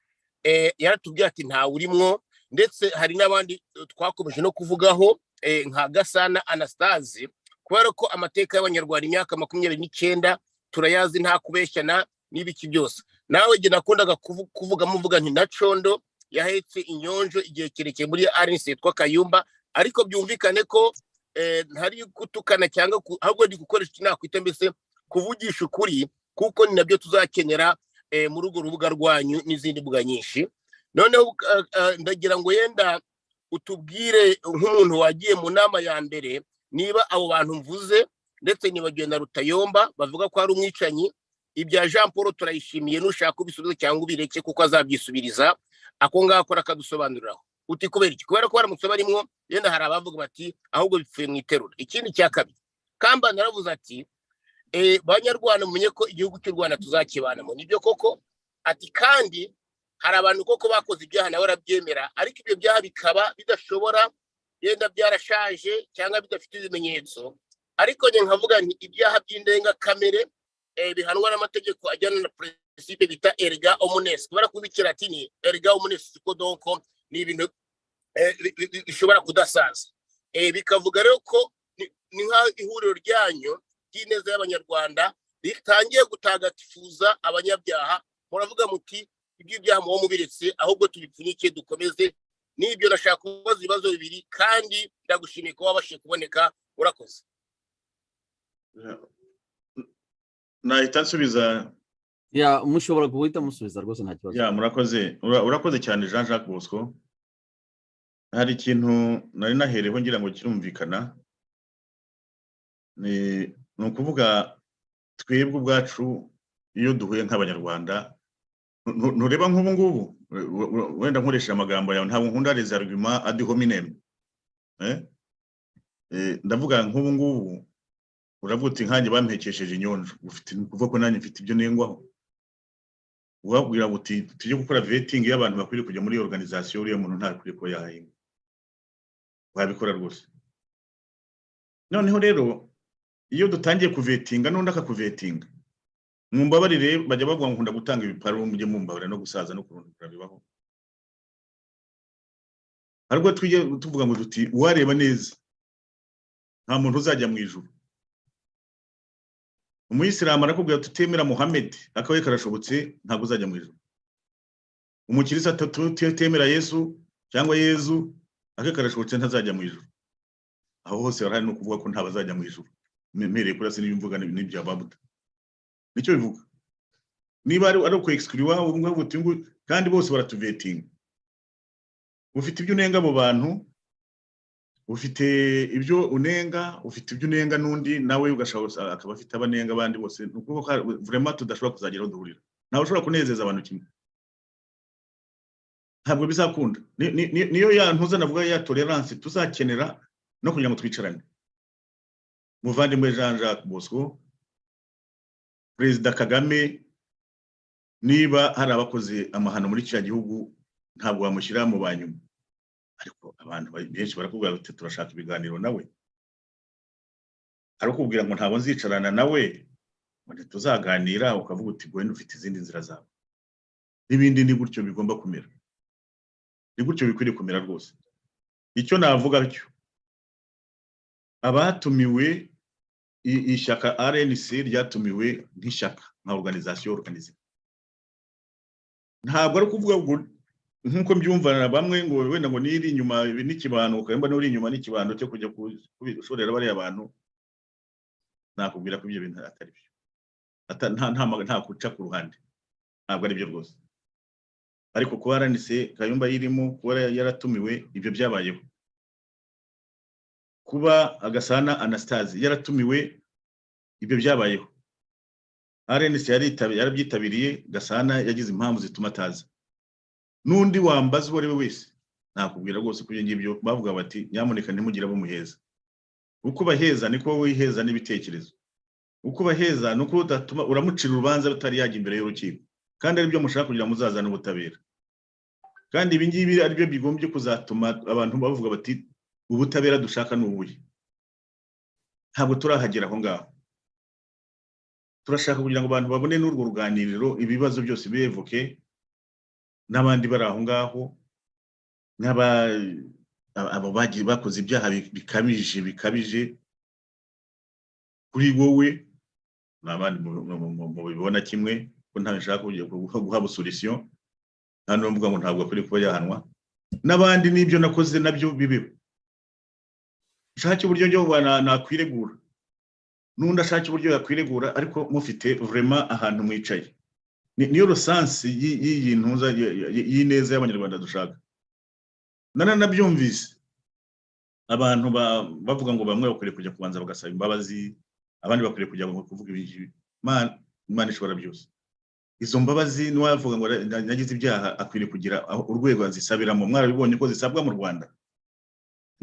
yaratubwiye ati nta urimwo, ndetse hari n'abandi twakomeje no kuvugaho nka Gasana Anastase, kubera ko amateka y'abanyarwanda imyaka 29 turayazi, nta kubeshyana n'ibiki byose. Nawe je nakundaga muvuga nti na Condo yahetse inyonjo igihe kirekeye muri RNC yitwa Kayumba, ariko byumvikane ko ntari gutukana cyangwa ahubwo ndi gukoresha kinakwita mbese kuvugisha ukuri, kuko ni nabyo tuzakenera muri urwo rubuga rwanyu n'izindi mbuga nyinshi. Noneho ndagira ngo yenda utubwire nk'umuntu wagiye mu nama ya mbere, niba abo bantu mvuze ndetse nibagiwe na Rutayomba bavuga ko ari umwicanyi. Ibya Jean Paul turayishimiye, nushaka ubisubizo cyangwa ubireke kuko azabyisubiriza. Ako ngako rakadusobanuriraho uti kubera iki, kubera ko baramutse barimwo, yenda hari abavuga bati ahubwo bipfuye mu iterura. Ikindi cya kabiri, Kambanda aravuze ati banyarwanda mumenye ko igihugu cy'u Rwanda tuzakibanamo. Nibyo koko, ati kandi hari abantu koko bakoze ibyaha nawe arabyemera, ariko ibyo byaha bikaba bidashobora, yenda byarashaje cyangwa bidafite ibimenyetso. Ariko nge nkavuga nti ibyaha by'indengakamere bihanwa n'amategeko ajyana na principe bita erga omnes, kubera ko ikilatini erga omnes, ko donc ni ibintu bishobora kudasaza. Bikavuga rero ko ni nka ihuriro ryanyu ry'ineza y'abanyarwanda ritangiye gutagatifuza abanyabyaha. Muravuga muti iby'ibyaha muwo mubiretse, ahubwo tubipfunyike dukomeze. Nibyo nashaka kubaza ibibazo bibiri, kandi ndagushimiye ko wabashije kuboneka. Urakoze. Nahita nsubiza. ya mushobora guhita musubiza rwose nta kibazo. Ya murakoze urakoze cyane Jean Jacques Bosco. Hari ikintu nari nahereho ngira ngo kirumvikana ni ukuvuga twebwe ubwacu iyo duhuye nk'abanyarwanda ntureba nk'ubu ngubu wenda nkoresha amagambo yawe ntabwo nkunda les arguments ad hominem ndavuga nk'ubu ngubu uravuga uti nkanjye bampekesheje inyonjo ufite kuvuga ko nanjye mfite ibyo nengwaho wabwira uti tujye gukora vetting y'abantu bakwiriye kujya muri organisation uriya muntu ntakwiriye ko yahinga wabikora rwose. Noneho rero iyo dutangiye kuvetinga n'undi akakuvetinga mwumbabarire bajya bavuga ngo nkunda gutanga ibiparu mujye mumbabarira no gusaza no kurundura bibaho. Ariko twije tuvuga ngo duti wareba neza nta muntu uzajya mu ijuru. Umuyisilamu arakubwira tutemera Muhammad akawe karashobotse ntabwo uzajya mu ijuru. Umukirisa tutemera Yesu cyangwa Yezu ake karashobotse ntazajya mu ijuru. Aho hose barahari no kuvuga ko ntabazajya mu ijuru. Mereye kuri se n'imvuga n'ibya babuda. Nicyo bivuga. Niba ari ko excluwa ubwo butingu kandi bose baratuvetinga. Ufite ibyo unenga abo bantu, ufite ibyo unenga, ufite ibyo unenga nundi nawe ugashaka akaba afite abanenga abandi bose. Nuko vraiment tudashobora kuzageraho duhurira. Nawe ushobora kunezeza abantu kimwe. Ntabwo bizakunda. Niyo ya ntuza navuga ya tolerance tuzakenera no kugira ngo twicarane. Muvandimwe Jean Jacques Bosco, President Kagame niba hari abakoze amahano muri cya gihugu ntabwo bamushyira mu banyuma. Ariko abantu benshi barakubwira bati turashaka ibiganiro nawe. Ariko kubwira ngo ntabwo nzicarana nawe ngo tuzaganira ukavuga uti gwe ufite izindi nzira zawe. N'ibindi ni gutyo bigomba kumera. Ni gutyo bikwiriye kumera rwose. Icyo navuga cyo abatumiwe ishyaka RNC ryatumiwe nk'ishyaka nka organisation organisée. Ntabwo ari kuvuga ngo nkuko mbyumva bamwe ngo wenda ngo niri inyuma n'ikibano ukayemba n'uri inyuma n'ikibano cyo kujya kushorera bari abantu. Nakubwira ko ibyo bintu atari byo. Nta kuca ku ruhande. Ntabwo ari byo rwose. Ariko ko RNC Kayumba yirimo kuba yaratumiwe ibyo byabayeho. Kuba Agasana Anastase yaratumiwe ibyo byabayeho. RNC yarabyitabiriye Gasana yagize impamvu zituma ataza. Nundi wambaza uwo ari we wese nakubwira rwose ko ngibyo bavuga bati nyamuneka ntimugira bo muheza. Uko baheza niko wiheza n'ibitekerezo. Uko baheza nuko udatuma uramucira urubanza rutari yajya imbere y'urukiko. Kandi ari byo mushaka kugira muzazana ubutabera. Kandi ibi ngibi ari byo bigombye kuzatuma abantu bavuga bati ubutabera dushaka n'ubuye. Ntabwo turahagera aho ngaho. Turashaka kugira ngo abantu babone n'urwo ruganiriro ibibazo byose birevoke n'abandi bari aho ngaho abo bagiye bakoze ibyaha bikabije kuri wowe n'abandi mu bibona kimwe ko nta nshaka guha solution nta n'umvuga ngo ntabwo akwiye kuba yahanwa n'abandi n'ibyo nakoze nabyo bibeho. Shaka uburyo njye nakwiregura n'undi ashaka uburyo yakwiregura ariko mufite vraiment ahantu mwicaye. Niyo resansi y'intuza y'ineza y'abanyarwanda dushaka. Nabyumvise abantu bavuga ngo bamwe bakwiriye kujya kubanza bagasaba imbabazi, abandi bakwiriye kujya kuvuga ibintu. Imana ishobora byose. Izo mbabazi n'uwavuga ngo nagize ibyaha akwiriye kugira urwego azisabiramo. Mwarabibonye ko zisabwa mu Rwanda.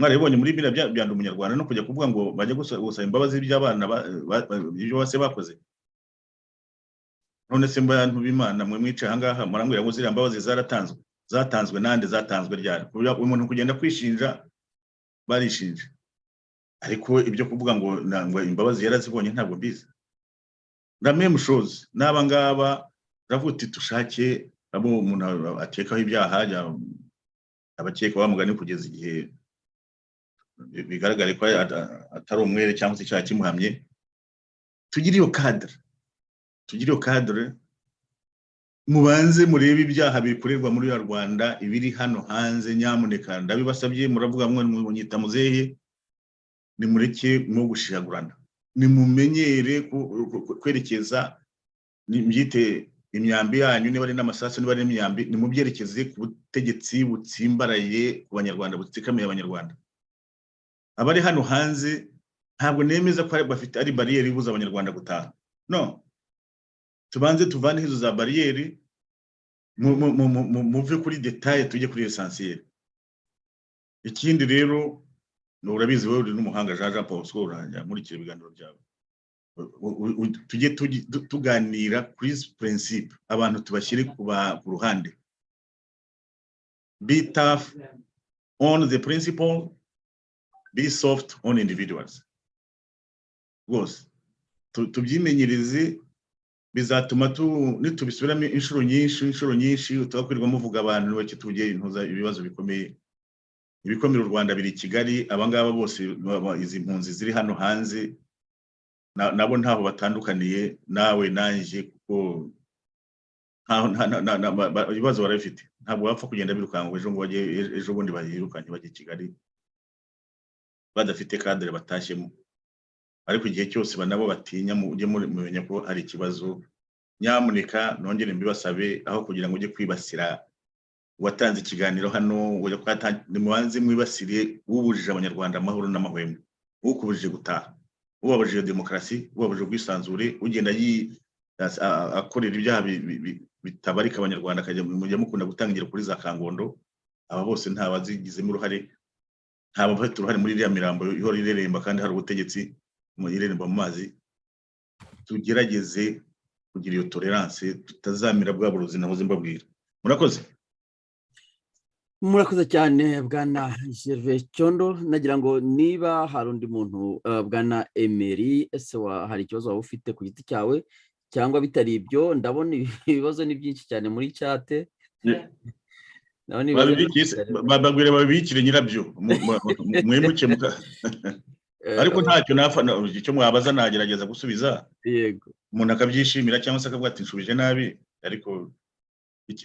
Mwarabibonye muri bira byanda umunyarwanda no kujya kuvuga ngo bajye gusaba imbabazi by'abana ibyo bose bakoze. None se mbantu b'Imana mwe mwica hangaha murambwira ngo ziriya mbabazi zatanzwe nande zatanzwe ryari. Umuntu kugenda kwishinja barishinja. Ariko ibyo kuvuga ngo imbabazi yarazibonye ntabwo mbizi. Ndamwe mushoze naba ngaba ravuti tushake abo umuntu akekaho ibyaha abakeka bamugani kugeza igihe bigaragare ko atari umwere cyangwa se icyaha kimuhamye. Tugire iyo cadre mubanze murebe ibyaha bikorerwa muri ya Rwanda ibiri hano hanze. Nyamuneka ndabibasabye muravuga mwe munyita muzehe ni mureke mu gushiragurana. Ni mumenyere kwerekeza mbyite imyambi yanyu niba ari n'amasasu niba ari n'imyambi nimubyerekeze ku butegetsi butsimbaraye ku banyarwanda butsikamiye abanyarwanda. Abari hano hanze ntabwo nemeza ko bafite ari barriere ibuza abanyarwanda gutaha. No, tubanze tuvane hizo za barriere muve kuri detail tujye kuri essentiel. Ikindi rero urabizi wowe uri n'umuhanga Jean Paul Skoranya muri kire biganiro byawe. Tujye tuganira kuri principe abantu tubashyire ku ruhande. Be tough on the principle, be soft on individuals. Rwose tubyimenyereze bizatuma nitubisubiramo inshuro nyinshi tugakwirwa muvuga abantu bake tugiye intuza ibibazo bikomeye. Ibikomero u Rwanda biri Kigali, abangaba bose izi mpunzi ziri hano hanze nabo ntaho batandukaniye nawe nanje, kuko ibibazo barabifite. Ntabwo bapfa kugenda birukanka ejo ngo bajye ejo bundi bahirukanye bajye Kigali badafite cadre batashyemo. Ariko igihe cyose banabo batinya mujye mumenya ko hari ikibazo. Nyamuneka nongere mbibasabe, aho kugira ngo ujye kwibasira watanze ikiganiro hano ngo nimubanze mwibasire ubujije abanyarwanda amahoro n'amahwemo, ukubujije gutaha, ubabujije demokarasi, ubabujije ubwisanzure, ugenda akorera ibyaha bitabarika abanyarwanda akajya mujya mukunda gutangira kuri za Kangondo. Aba bose ntabazigizemo uruhare, ntabo bafite uruhare muri iriya mirambo ihora ireremba kandi hari ubutegetsi mu ireremba mu mazi. Tugerageze kugira iyo tolerance, tutazamira bwa burozi nahoze mbabwira. Murakoze cyane bwana Gervais Cyondo. Nagira ngo niba hari undi muntu bwana Emery, ese hari ikibazo waba ufite ku giti cyawe cyangwa bitari ibyo? Ndabona ibibazo ni byinshi cyane muri chat. Babagwire babikire nyirabyo mwimuke muka. Ariko ntacyo icyo mwabaza nagerageza gusubiza. Yego, umuntu akabyishimira cyangwa se akavuga ati nshubije nabi, ariko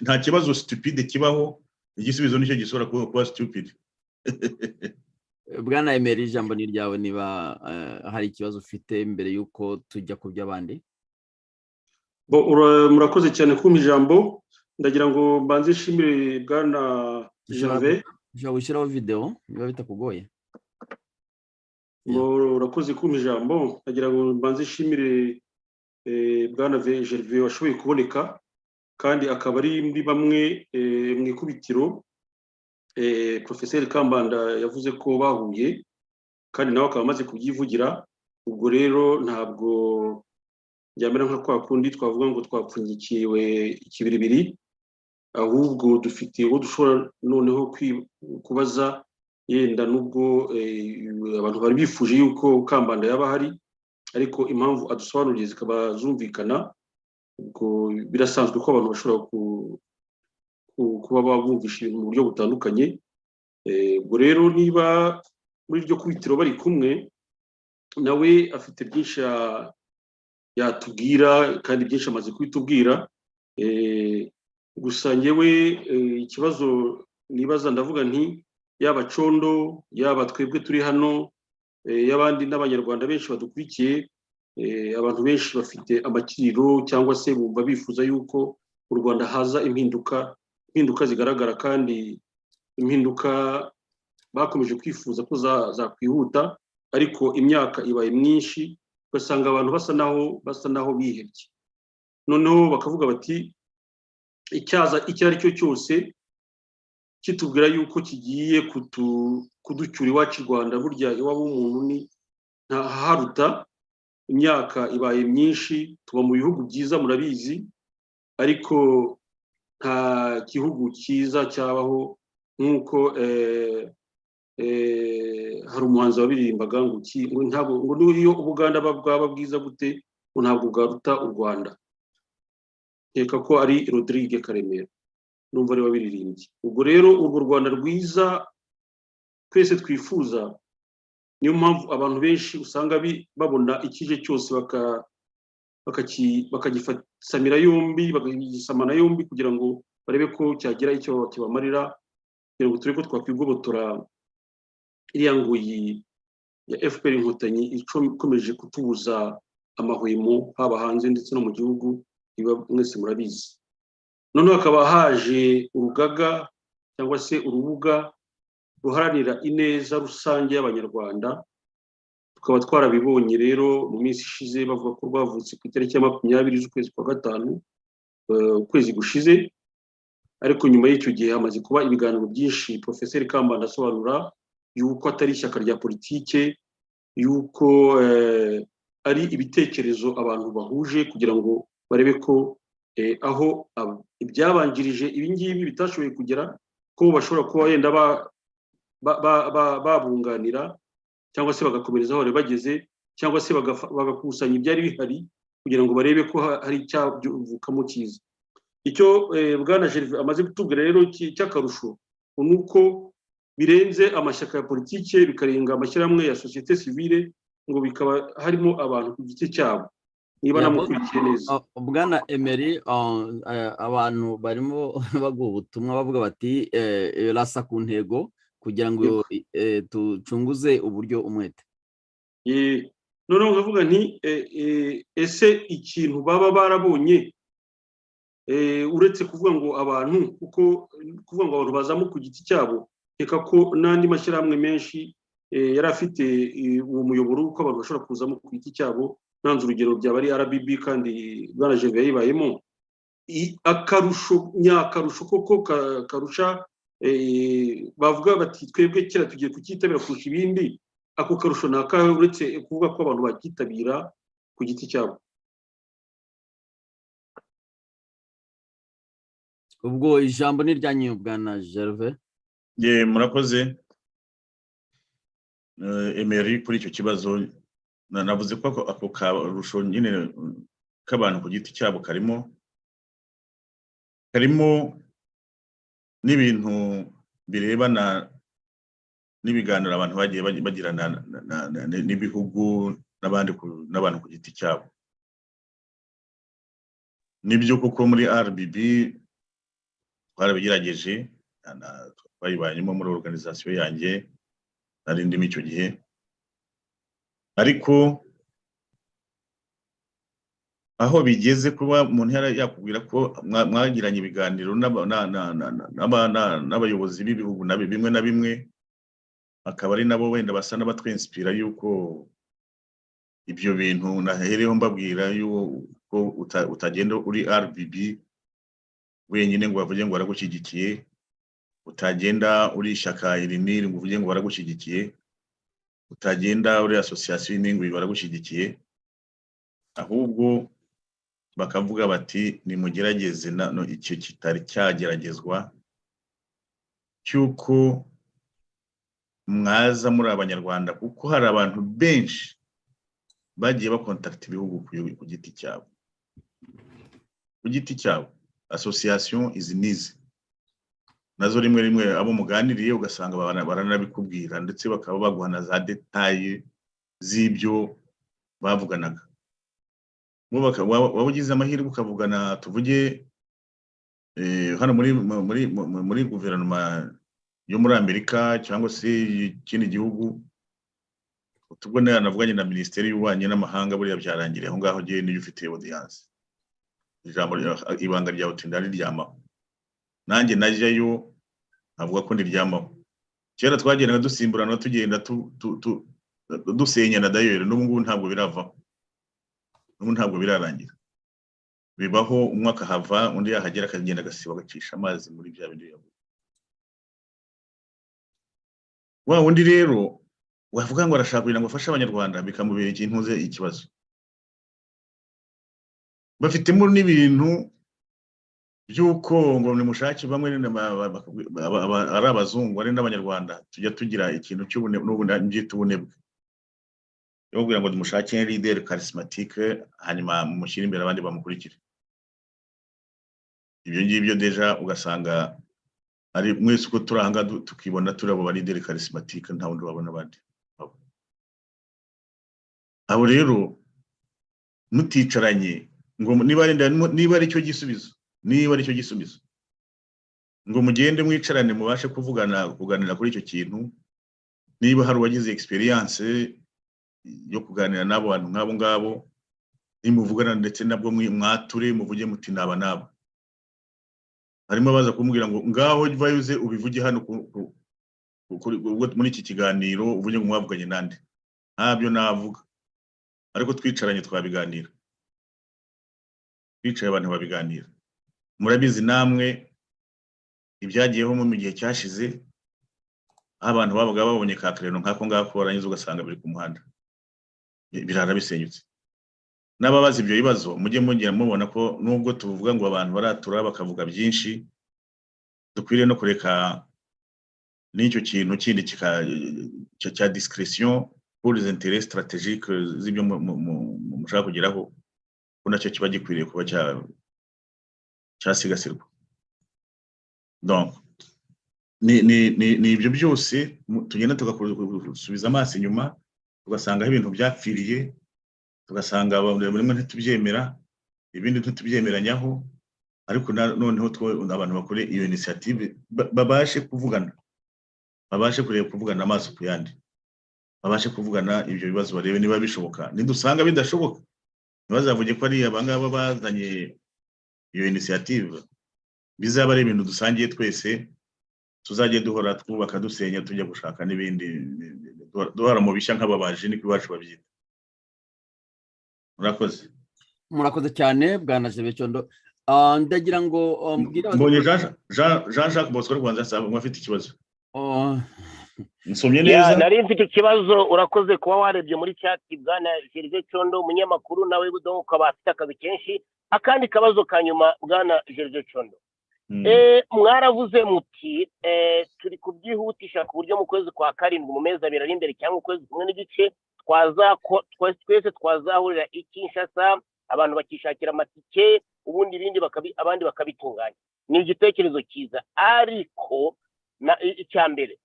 nta kibazo stupide kibaho. Igisubizo nicyo gisora kuba stupid. Bwana Emery, ijambo ni ryawe niba hari ikibazo ufite mbere yuko tujya ku by'abandi. Murakoze cyane kumpa ijambo. Ndagira ngo mbanze nshimire bwana Gervais. Ushyiraho video niba bitakugoye. Murakoze kumpa ijambo. Ndagira ngo mbanze nshimire bwana Gervais washoboye kuboneka kandi akaba ari muri bamwe mu ikubitiro Professeur Kambanda yavuze ko bahuye kandi nawe akaba amaze kubyivugira. Ubwo rero ntabwo byamera nka kwa kundi twavuga ngo twapfunyikiwe ikibiribiri, ahubwo dufite uwo dushobora noneho kubaza, yenda nubwo abantu bari bifuje yuko Kambanda yaba hari, ariko impamvu adusobanuriye zikaba zumvikana. Ubwo birasanzwe ko abantu bashobora kuba babumvisha ibintu mu buryo butandukanye. Ubwo rero niba muri iryo kubitiro bari kumwe, nawe afite byinshi yatubwira kandi byinshi amaze kubitubwira. Gusa ngewe ikibazo nibaza ndavuga nti yaba Condo, yaba twebwe turi hano, y'abandi n'abanyarwanda benshi badukurikiye, abantu benshi bafite amakiriro cyangwa se bumva bifuza yuko u Rwanda haza impinduka zigaragara, kandi impinduka bakomeje kwifuza ko zakwihuta, ariko imyaka ibaye myinshi ugasanga abantu basa naho bihebye. Noneho bakavuga bati icyaza icyo ari cyo cyose kitubwira yuko kigiye kuducyura iwacu i Rwanda. Burya iwabo w'umuntu ni ntaharuta. Imyaka ibaye myinshi, tuba mu bihugu byiza murabizi, ariko nta gihugu cyiza cyabaho nk'uko hari umuhanzi wabirimbaga ngo iyo Ubuganda bwaba bwiza gute ngo ntabwo bwaruta u Rwanda. Nkeka ko ari Rodrigue Karemera, numva ari wabiririmbye. Ubwo rero urwo Rwanda rwiza twese twifuza, niyo mpamvu abantu benshi usanga babona ikije cyose bakagisamira yombi, bakagisamana yombi kugira ngo barebe ko cyagira icyo kibamarira, kugira ngo turebe ko twakwigobotora iriya nguyi ya FPR Inkotanyi ikomeje kutubuza amahwemo haba hanze ndetse no mu gihugu, mwese murabizi. Noneho hakaba haje urugaga cyangwa se urubuga ruharanira ineza rusange y'abanyarwanda, tukaba twarabibonye rero mu minsi ishize bavuga ko rwavutse ku itariki ya 20 z'ukwezi kwa gatanu, ukwezi gushize. Ariko nyuma y'icyo gihe hamaze kuba ibiganiro byinshi Professeur Kambanda asobanura yuko atari ishyaka rya politike, yuko ari ibitekerezo abantu bahuje kugira ngo barebe ko aho ibyabanjirije ibingibi bitashoboye kugera ko bashobora kuba yenda babunganira cyangwa se bagakomereza aho bageze, cyangwa se bagakusanya ibyari bihari kugira ngo barebe ko hari icyavukamo cyiza. Icyo bwana Gervais amaze kutubwira rero cy'akarusho nuko birenze amashyaka ya politike bikarenga amashyirahamwe ya societe civile, ngo bikaba harimo abantu ku giti cyabo. Niba namukurikiye neza bwana Emery, abantu barimo baguha ubutumwa bavuga bati rasa ku ntego kugira ngo tucunguze uburyo umwete. Noneho nkavuga nti ese ikintu baba barabonye uretse kuvuga ngo abantu, kuko kuvuga ngo abantu bazamo ku giti cyabo, reka ko n'andi mashyirahamwe menshi yari afite uwo muyoboro w'uko abantu bashobora kuzamo ku giti cyabo. Nanze urugero byaba ari RBB kandi bwana Gervais yayibayemo. Akarusho nyakarusho koko karusha bavuga bati twebwe kera tugiye kukitabira kurusha ibindi, ako karusho nakahe uretse kuvuga ko abantu bakitabira ku giti cyabo? Ubwo ijambo ni ryanyu bwana Gervais. Murakoze Emery kuri icyo kibazo. Navuze ko ako karusho nyine k'abantu ku giti cyabo karimo n'ibintu birebana n'ibiganiro abantu bagiye bagirana n'ibihugu n'abantu ku giti cyabo. Nibyo kuko muri RBB twarabigerageje, twayibayemo muri organisation yanjye nari ndimo icyo gihe. Ariko aho bigeze kuba umuntu yakubwira ko mwagiranye ibiganiro n'abayobozi b'ibihugu bimwe na bimwe, akaba ari nabo wenda basa n'abatwinspira yuko ibyo bintu nahereho mbabwira yuko utagenda uri RBB wenyine ngo bavuge ngo baragushyigikiye, utagenda uri ishyaka iri n'iri ngo uvuge ngo baragushyigikiye, utagenda uri association n'ingwi baragushyigikiye, ahubwo bakavuga bati nimugerageze icyo kitari cyageragezwa cyuko mwaza muri abanyarwanda, kuko hari abantu benshi bagiye bakontakta ibihugu ku giti cyabo, association izi nizi nazo rimwe abo muganiriye ugasanga baranabikubwira, ndetse bakaba baguhana za detail z'ibyo bavuganaga. Waba ugize amahirwe ukavugana, tuvuge hano muri guverinoma yo muri Amerika cyangwa se ikindi gihugu, tubwo navuganye na Minisiteri y'Ububanyi n'Amahanga, buriya byarangiriye aho ngaho gihe niyo ufite audience, ijambo ibanga rya utindari ryamaho. Nanjye najyayo avuga ko ndiryamaho. Kera twagendaga dusimburana tugenda dusenyana dayere, n'ubu ngubu ntabwo biravaho, n'ubu ntabwo birarangira. Bibaho umwaka hava undi yahagera akagenda agasiba agacisha amazi muri bya bindi yavuga. Wa undi rero wavuga ngo arashaka kugira ngo afashe abanyarwanda, bikamubera ikibazo. Bafitemo n'ibintu byuko ngo nimushake bamwe ari abazungu ari n'abanyarwanda tujya tugira ikintu cy'ubunebwe yo kugira ngo nimushake leader charismatique hanyuma mushyire imbere abandi bamukurikire. Ibyo ngibyo deja ugasanga ari mwese uko turanga tukibona turabo ba leader charismatique nta wundi babona abandi. Abo rero muticaranye ngo niba ari cyo gisubizo, ngo mugende mwicarane mubashe kuganira kuri icyo kintu. Niba hari uwagize experience yo kuganira n'abo bantu nk'abo ngabo, nimuvugana ndetse nabwo mwature muvuge muti naba naba. Harimo baza kumbwira ngo ngaho vayuze ubivuge hano muri iki kiganiro uvuge ngo mwavuganye nande. Ntabyo navuga. Ariko twicaranye twabiganira. Twicaye abantu babiganira. Murabizi namwe ibyagiyeho mu gihe cyashize abantu babaga babonye ka kreno nkako ngako barangiza ugasanga biri ku muhanda. Birara bisenyutse. N'ababaza ibyo bibazo mujye mugera mubona ko nubwo tuvuga ngo abantu baratura bakavuga byinshi dukwiriye no kureka n'icyo kintu kindi cya discrétion pour les intérêts stratégiques z'ibyo mushaka kugeraho ko nacyo kiba gikwiriye kuba cyasigasirwa. Donc ni ibyo byose tugenda tugakusubiza amaso inyuma tugasanga ibintu byapfiriye tugasanga bamwe ntitubyemera ibindi ntitubyemeranyaho ariko noneho abantu bakore iyo initiative babashe kuvugana babashe kureba kuvugana amaso ku yandi babashe kuvugana ibyo bibazo barebe niba bishoboka nidusanga bidashoboka ntibazavuge ko ari abangaba bazanye iyo initiative bizaba ari ibintu dusangiye twese tuzajye duhora twubaka dusenya tujya gushaka n'ibindi duhora mu bishya nk'ababaji niko iwacu babyita. Murakoze cyane bwana Jebecondo. Ndagira ngo mbwira mbonye Jean-Jacques Bosco Rwanda saba mwafite ikibazo. Nsomye neza. Nari mfite ikibazo urakoze kuba warebye muri chat bwana Jebecondo umunyamakuru nawe budo ukaba afite akazi kenshi akandi kabazo kanyuma bwana Jebecondo. Mwaravuze muti turi kubyihutisha ku buryo mu kwezi kwa karindwi mu mezi abiri ari imbere cyangwa ukwezi kumwe n'igice twese twazahurira i Kinshasa abantu bakishakira amatike ubundi ibindi abandi bakabitunganya. Ni igitekerezo cyiza ariko icya mbere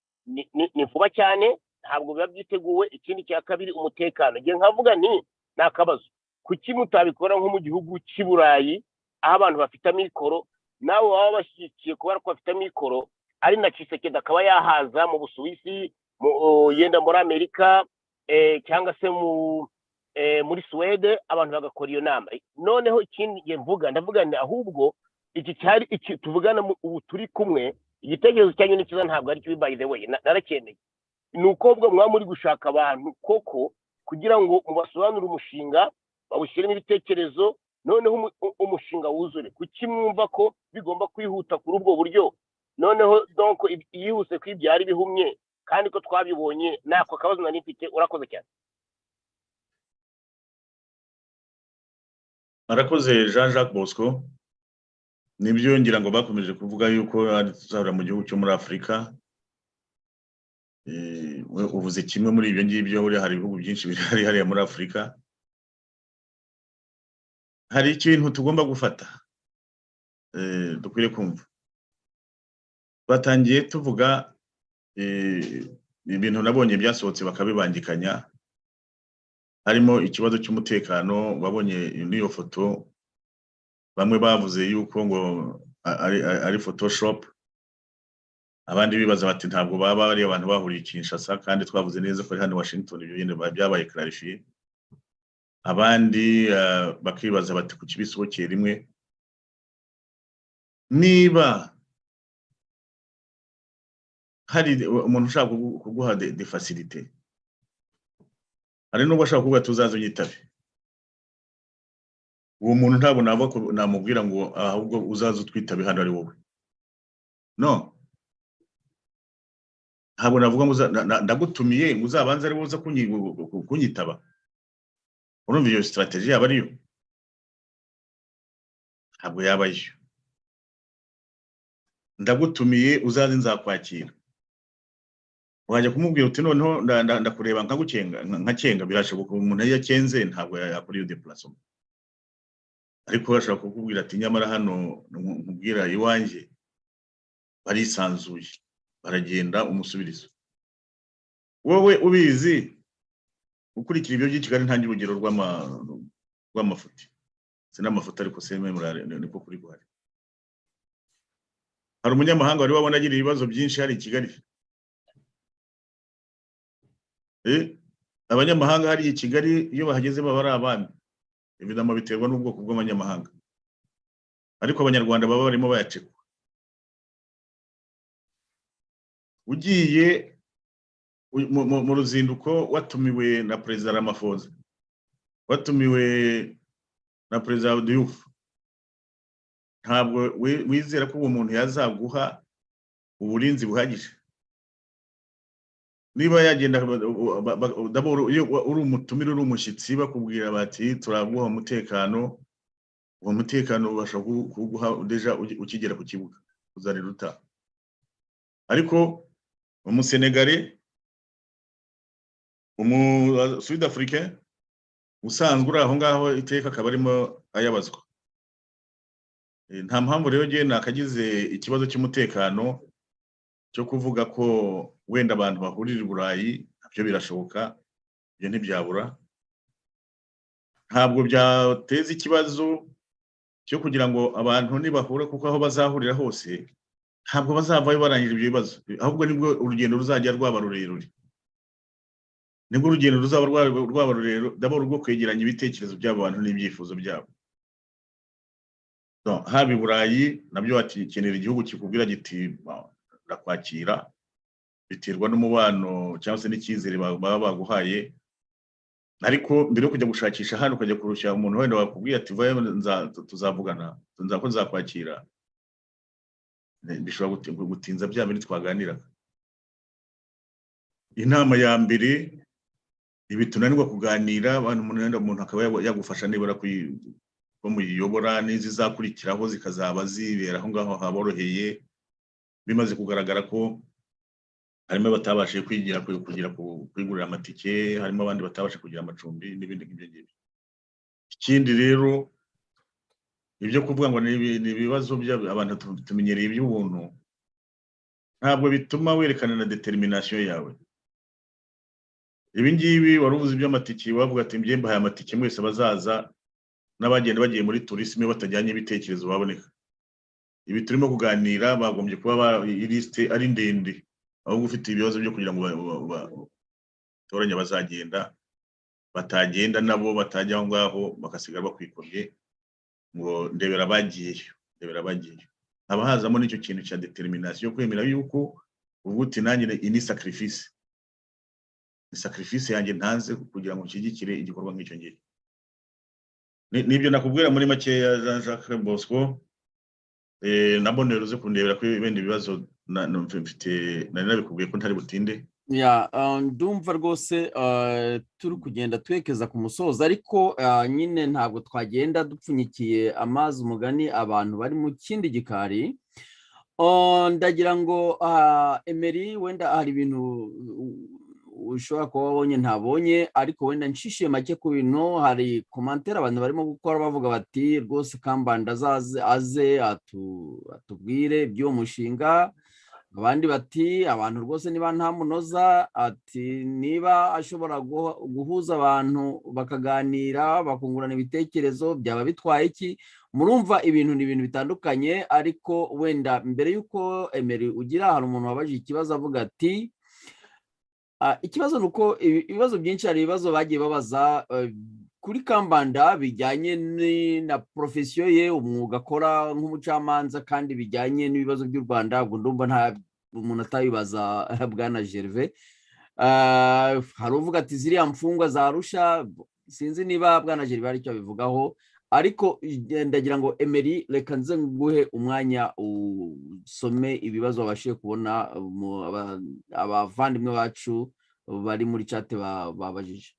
ni vuba cyane ntabwo biba byiteguwe. Ikindi cya kabiri umutekano ngiye nkavuga ni akabazo kuki mutabikora nko mu gihugu cy'i Burayi aho abantu bafite amikoro nawe waba bashyigikiye kubera ko bafite amikoro ari na Tshisekedi akaba yahaza mu Busuwisi yenda muri Amerika cyangwa se muri Suwede abantu bagakora iyo nama. Noneho ikindi ndavuga ni ahubwo iki tuvugana ubu turi kumwe igitekerezo cyanyu ni cyiza ntabwo ari cyo by the way narakeneye ni uko bwo mwa muri gushaka abantu koko kugira ngo mubasobanurire umushinga bawushyiremo ibitekerezo noneho umushinga wuzure. Kuki mwumva ko bigomba kwihuta kuri ubwo buryo noneho donc yihuse kwibyara ibihumye kandi ko twabibonye nako kabazo nari mfite. Urakoze cyane. Arakoze Jean-Jacques Bosco. Nibyo ngira ngo bakomeje kuvuga yuko ari tuzahura mu gihugu cyo muri Afrika. Uvuze kimwe muri ibyo ngibyo buri hari ibihugu byinshi biri hariya muri Afrika. Hari ikintu tugomba gufata dukwiriye kumva. Batangiye tuvuga ibintu nabonye byasohotse bakabibangikanya harimo ikibazo cy'umutekano. Wabonye n'iyo foto bamwe bavuze yuko ngo ari photoshop abandi bibaza bati ntabwo baba ari abantu bahuriye Kinshasa kandi twavuze neza ko ari hano Washington ibyo bindi byabaye clarifié. Abandi bakibaza bati ku kibisohokeye rimwe niba hari umuntu ushaka kuguha de facilité ari nubwo ashaka kuvuga tuzazo nyitabe uwo muntu ntabwo namubwira ngo ahubwo uzaza utwitabe hano ari wowe. No, ntabwo navuga ngo ndagutumiye ngo uzabanze ari woza kunyitaba. Urumva iyo strategy yaba ariyo ntabwo yabayo. Ndagutumiye uzaze nzakwakira wajya kumubwira uti noneho ndakureba nkakenga birashoboka umuntu yakenze ntabwo yakora iyo déplacement. Ariko bashaka kukubwira ati nyamara hano nkubwira iwanjye barisanzuye baragenda umusubirizo. Wowe ubizi ukurikira ibyo by'Kigali ntangira urugero rw'amafuti sinamafuti ariko sememurare niko kuri guhari. Hari umunyamahanga wari wabona agira ibibazo byinshi hari i Kigali. Abanyamahanga hari i Kigali iyo bahageze baba ari abami. evidama biterwa n'ubwoko bw'abanyamahanga ariko abanyarwanda baba barimo bayacekwa ugiye mu ruzinduko watumiwe na Perezida Ramaphosa watumiwe na Perezida Diouf ntabwo wizera ko uwo muntu yazaguha uburinzi buhagije niba yagenda daboro uri umutumire uri umushyitsi bakubwira bati turaguha umutekano uwo mutekano ubasha kuguha deja ukigera ku kibuga uzarira uta ariko mu Senegal Sud Africa usanzwe uri aho ngaho iteka akaba arimo ayabazwa nta mpamvu rero ngiye nakagize ikibazo cy'umutekano cyo kuvuga ko wenda abantu bahurira i Burayi nabyo birashoboka ibyo ntibyabura ntabwo byateza ikibazo cyo kugira ngo abantu nibahura kuko aho bazahurira hose ntabwo bazavayo barangije ibyo bibazo ahubwo nibwo urugendo ruzajya rwaba rurerure nibwo urugendo ruzaba rwaba rurerure daboro rwo kwegeranya ibitekerezo by'abo bantu n'ibyifuzo byabo haba i Burayi nabyo bakenera igihugu kikubwira giti ndakwakira biterwa n'umubano cyangwa se n'icyizere baba baguhaye ariko mbere yo kujya gushakisha hano ukajya kurushya umuntu wenda wakubwiye ati vaye tuzavugana ko nzakwakira bishobora gutinza bya bintu twaganiraga inama ya mbere ibi tunanirwa kuganira umuntu akaba yagufasha nibura ko muyiyobora n'izizakurikiraho zikazaba zibera aho ngaho haboroheye bimaze kugaragara ko harimo batabashije kwigurira amatike harimo abandi batabashe kugira amacumbi n'ibindi nk'ibyo ngibyo ikindi rero ibyo kuvuga ngo ni ibibazo by'abantu tumenyereye iby'ubuntu ntabwo bituma werekana na determination yawe ibi ngibi wari uvuze iby'amatike wavuga ati mbyemba aya matike mwese bazaza n'abagenda bagiye muri tourisme batajyanye ibitekerezo baboneka ibi turimo kuganira bagombye kuba liste ari ndende ahubwo ufite ibibazo byo kugira ngo toranya bazagenda batagenda nabo batajya aho ngaho bakasigara bakwikomye ngo ndebera bagiyeyo haba hazamo n'icyo kintu cya determination yo kwemera yuko ubuti nanjye ni sacrifice yanjye ntanze kugira ngo nshyigikire igikorwa nk'icyo ngicyo nibyo nakubwira muri make ya Jean-Jacques Bosco nabonero zo kundebera ko ibindi bibazo mfite nari nabikubwiye ko ntari butinde ndumva rwose turi kugenda twekeza ku musozo ariko nyine ntabwo twagenda dupfunyikiye amazi umugani abantu bari mu kindi gikari ndagira ngo Emery wenda hari ibintu ushobora kuba wabonye ntabonye ariko wenda nshishiye make ku bintu hari commentaire abantu barimo gukora bavuga bati rwose Kambanda aze atubwire by'uwo mushinga abandi bati abantu rwose niba nta munoza ati niba ashobora guhuza abantu bakaganira bakungurana ibitekerezo byaba bitwaye iki murumva ibintu ni ibintu bitandukanye ariko wenda mbere y'uko Emery ugira hari umuntu wabajije ikibazo avuga ati ikibazo nuko ibibazo byinshi hari ibibazo bagiye babaza kuri Kambanda bijyanye na profession ye umwuga akora nk'umucamanza kandi bijyanye n'ibibazo by'u Rwanda ubwo ndumva nta umuntu atabibaza bwana Gervais hari uvuga ati ziriya mfungwa za Arusha sinzi niba bwana Gervais ari cyo bivugaho ariko ndagira ngo Emery reka nze nguhe umwanya usome ibibazo babashije kubona abavandimwe bacu bari muri chat babajije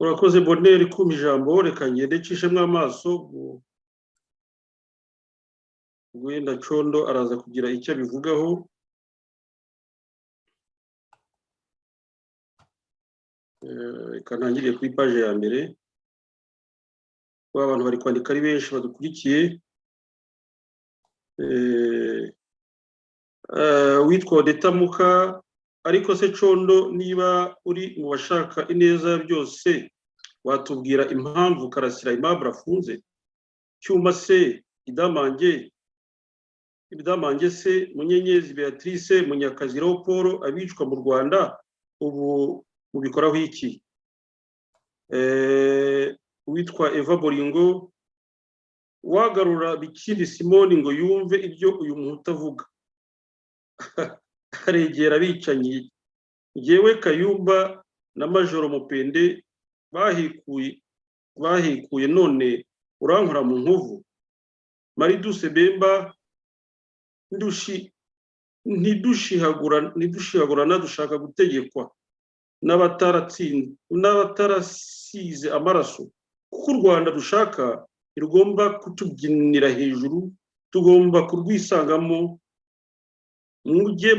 urakoze Bonheur kuma ijambo reka ngende cishemwe amaso wenda Condo araza kugira icyo bivugaho reka ntangiriye kuri page ya mbere abantu bari kwandika ari benshi badukurikiye witwa Detamuka ariko se Condo niba uri mu bashaka ineza byose watubwira impamvu Karasira Aimable afunze cyuma se idamange ibidamange se, Munyenyezi Beatrice, Munyakazi Paul, abicwa mu Rwanda ubu mubikoraho iki? Witwa Eva Boringo, wagarura Bikindi Simoni ngo yumve ibyo uyu muntu avuga. Aregera abicanyi. Yewe Kayumba na Majoro Mupende bahikuye none urankora mu nkovu. Mariduse Bemba, ntidushihagurana dushaka gutegekwa n'abatarasize amaraso, kuko u Rwanda dushaka irugomba kutubyinira hejuru, tugomba kurwisangamo. Mujya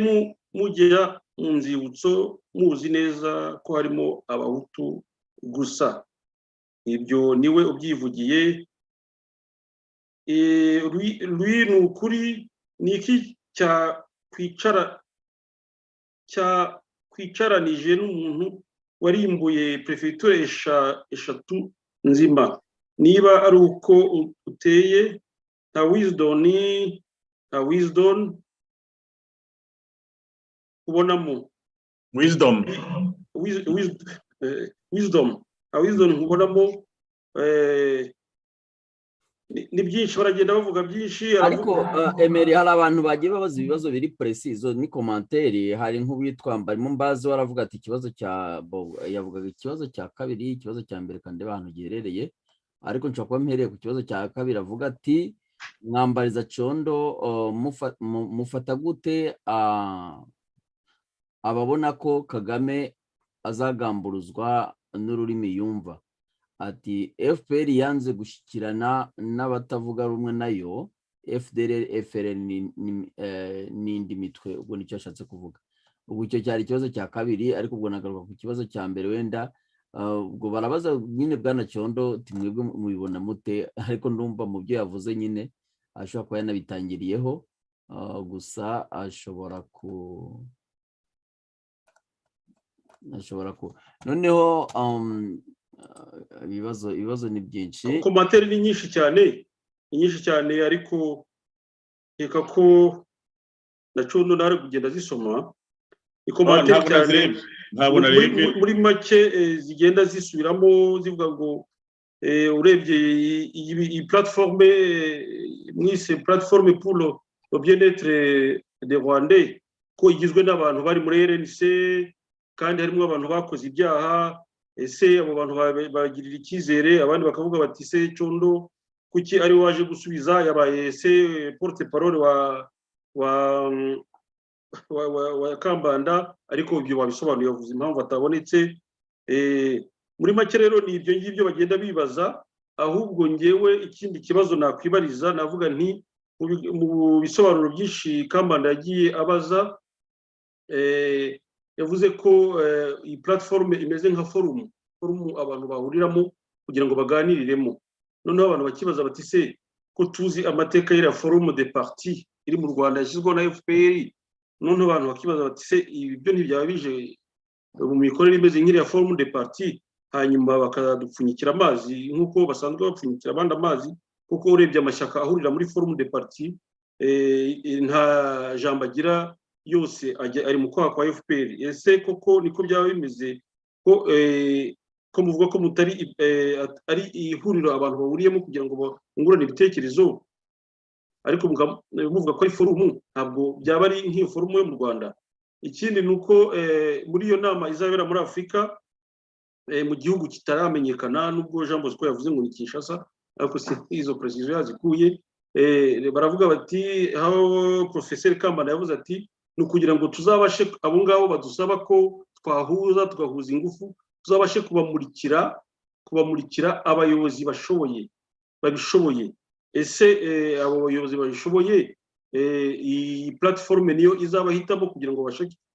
mu nzibutso muzi neza ko harimo abahutu gusa. Ibyo niwe ubyivugiye. Lui ni ukuri, ni iki kwicaranije n'umuntu warimbuye prefecture eshatu nzima? Niba ari uko uteye, nta wisdom ubonamo. Wisdom nkubonamo. Ni byinshi baragenda bavuga byinshi, ariko Emery, hari abantu bagiye babaza ibibazo biri preciso ni commentaire. Hari nk'uwitwa Mbarimo Mbazi waravuga ati ikibazo cya yavugaga ikibazo cya kabiri, ikibazo cya mbere kandi abantu giherereye, ariko nshobora kuba mpereye ku kibazo cya kabiri. Avuga ati Mwambariza Condo, mufata gute ababona ko Kagame azagamburuzwa n'ururimi yumva? Ati FPR yanze gushyikirana n'abatavuga rumwe nayo, FDLR, FRN n'indi mitwe. Ubwo nicyo ashatse kuvuga. Ubwo icyo cyari ikibazo cya kabiri, ariko ubwo nagaruka ku kibazo cya mbere. Wenda ubwo barabaza nyine Bwana Condo, timwebwe mubibona mute? Ariko ndumva mu byo yavuze nyine ashobora kuba yanabitangiriyeho, gusa ashobora noneho ibibazo ni byinshi, komantere ni nyinshi cyane, ariko reka ko na Condo nari kugenda zisoma ikomantere cyane. Ntabwo narebye muri make zigenda zisubiramo zivuga ngo urebye iyi plateforme mwise plateforme pour le bien-être des Rwandais, ko igizwe n'abantu bari muri RNC kandi harimo abantu bakoze ibyaha. Ese abo bantu bagirira icyizere, abandi bakavuga bati se Condo kuki ari waje gusubiza, yabaye se porte parole wa Kambanda, ariko ibyo wabisobanuye, yavuze impamvu atabonetse. Muri make rero ni ibyo ngibyo bagenda bibaza. Ahubwo ngewe ikindi kibazo nakwibariza, navuga nti mu bisobanuro byinshi Kambanda yagiye abaza, yavuze ko iyi platform imeze nka forum abantu bahuriramo kugira ngo baganiriremo. Noneho abantu bakibaza bati se ko tuzi amateka y'ira forum de parti iri mu Rwanda yashyizweho na FPR, noneho abantu bakibaza bati se ibyo ntibyaba bije mu mikorere imeze nk'iriya forum de parti, hanyuma bakadupfunyikira amazi nk'uko basanzwe bapfunyikira abandi amazi, kuko urebye amashyaka ahurira muri forum de parti nta jambo agira, yose ari mu kwaha kwa FPR. Ese koko niko byaba bimeze ko muvuga ko mutari ari ihuriro abantu bahuriyemo kugira ngo bungurane ibitekerezo, ariko muvuga ko ari forum? Ntabwo byaba ari nk'iyo forum yo mu Rwanda. Ikindi ni uko muri iyo nama izabera muri Afurika mu gihugu kitaramenyekana, nubwo Jean Bosco yavuze ngo ni Kinshasa, ariko izo precision yazikuye. Baravuga bati, aho Professeur Kambanda yavuze ati ni ukugira ngo tuzabashe abo ngabo badusaba ko tugahuza ingufu, tuzabashe kubamurikira abayobozi babishoboye. Ese abo bayobozi babishoboye, iyi platform niyo izabahitamo kugira ngo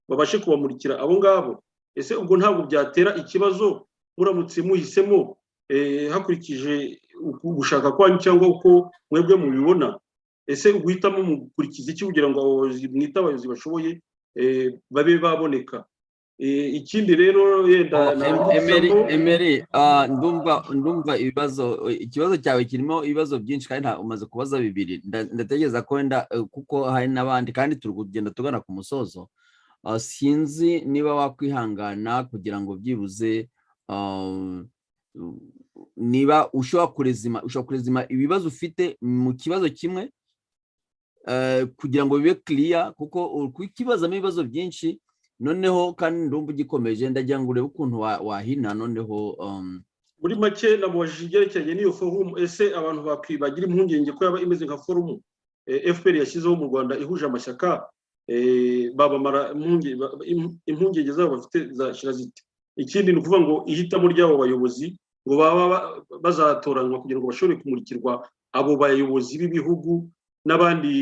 babashe kubamurikira abo ngabo? Ese ubwo ntabwo byatera ikibazo muramutse muhisemo hakurikije gushaka kwanyu cyangwa uko mwebwe mubibona? Ese guhitamo mukurikiza iki kugira ngo abayobozi mwita abayobozi bashoboye babe baboneka? ikindi rero yenda Emery, ndumva ikibazo cyawe kirimo ibibazo byinshi kandi umaze kubaza bibiri. Ndatekereza ko wenda kuko hari n'abandi kandi turi kugenda tugana ku musozo, sinzi niba wakwihangana kugira ngo byibuze niba ushobora kurezima ibibazo ufite mu kibazo kimwe kugira ngo bibe clear, kuko kwikibazamo ibibazo byinshi noneho kandi ndumva ugikomeje, ndagira ngo urebe ukuntu wahina noneho. Muri make nabajije ibyerekeranye n'iyo forum, ese abantu bakwibagira impungenge ko yaba imeze nka forum FPR yashyizeho mu Rwanda ihuje amashyaka, babamara impungenge zabo bafite zashira zite. Ikindi ni ukuvuga ngo ihitamo ry'abo bayobozi ngo baba bazatoranywa kugira ngo bashobore kumurikirwa abo bayobozi b'ibihugu n'abandi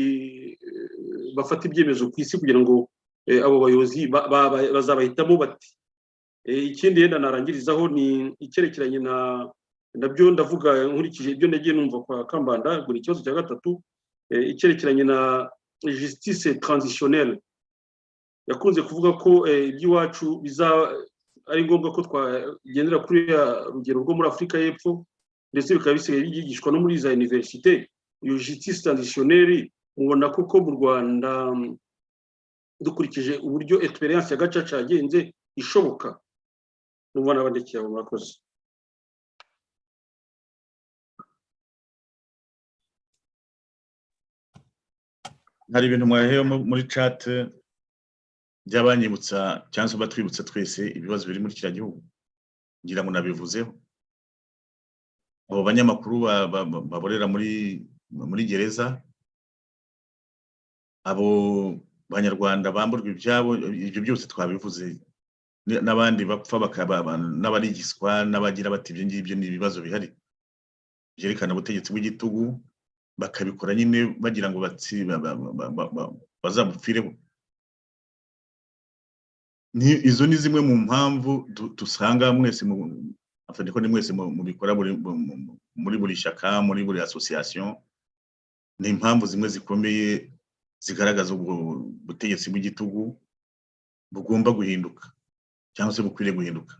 bafata ibyemezo ku isi kugira ngo abo bayobozi bazabahitamo bati. Ikindi yenda narangirizaho ni icyerekeranye nabyo ndavuga nkurikije ibyo nagiye numva kwa Kambanda. Buri kibazo cya gatatu icyerekeranye na justice transitionnelle, yakunze kuvuga ko iby'iwacu ari ngombwa ko twagendera kuri rugero rwo muri Afurika y'Epfo, ndetse bikaba bisigaye byigishwa no muri za université. Iyo justice transitionnelle mubona koko mu Rwanda dukurikije uburyo experience ya gacaca yagenze ishoboka? Numva nabandekeye abo murakoze. Hari ibintu mwaheyo muri chat by'abanyibutsa cyangwa batwibutsa twese ibibazo biri muri kiriya gihugu, ngira ngo nabivuzeho. Abo banyamakuru baborera muri gereza, abo Banyarwanda bamburwa ibyabo, ibyo byose twabivuze. N'abandi bapfa n'abarigiswa n'abagira bati ibyo ngibyo ni ibibazo bihari byerekana ubutegetsi bw'igitugu, bakabikora nyine bagira ngo bazamupfireho. Izo ni zimwe mu mpamvu dusanga mwese ko ni mwese mubikora muri buri shyaka, muri buri association. Ni impamvu zimwe zikomeye zigaragaza ubwo butegetsi bw'igitugu bugomba guhinduka cyangwa se bukwiriye guhinduka.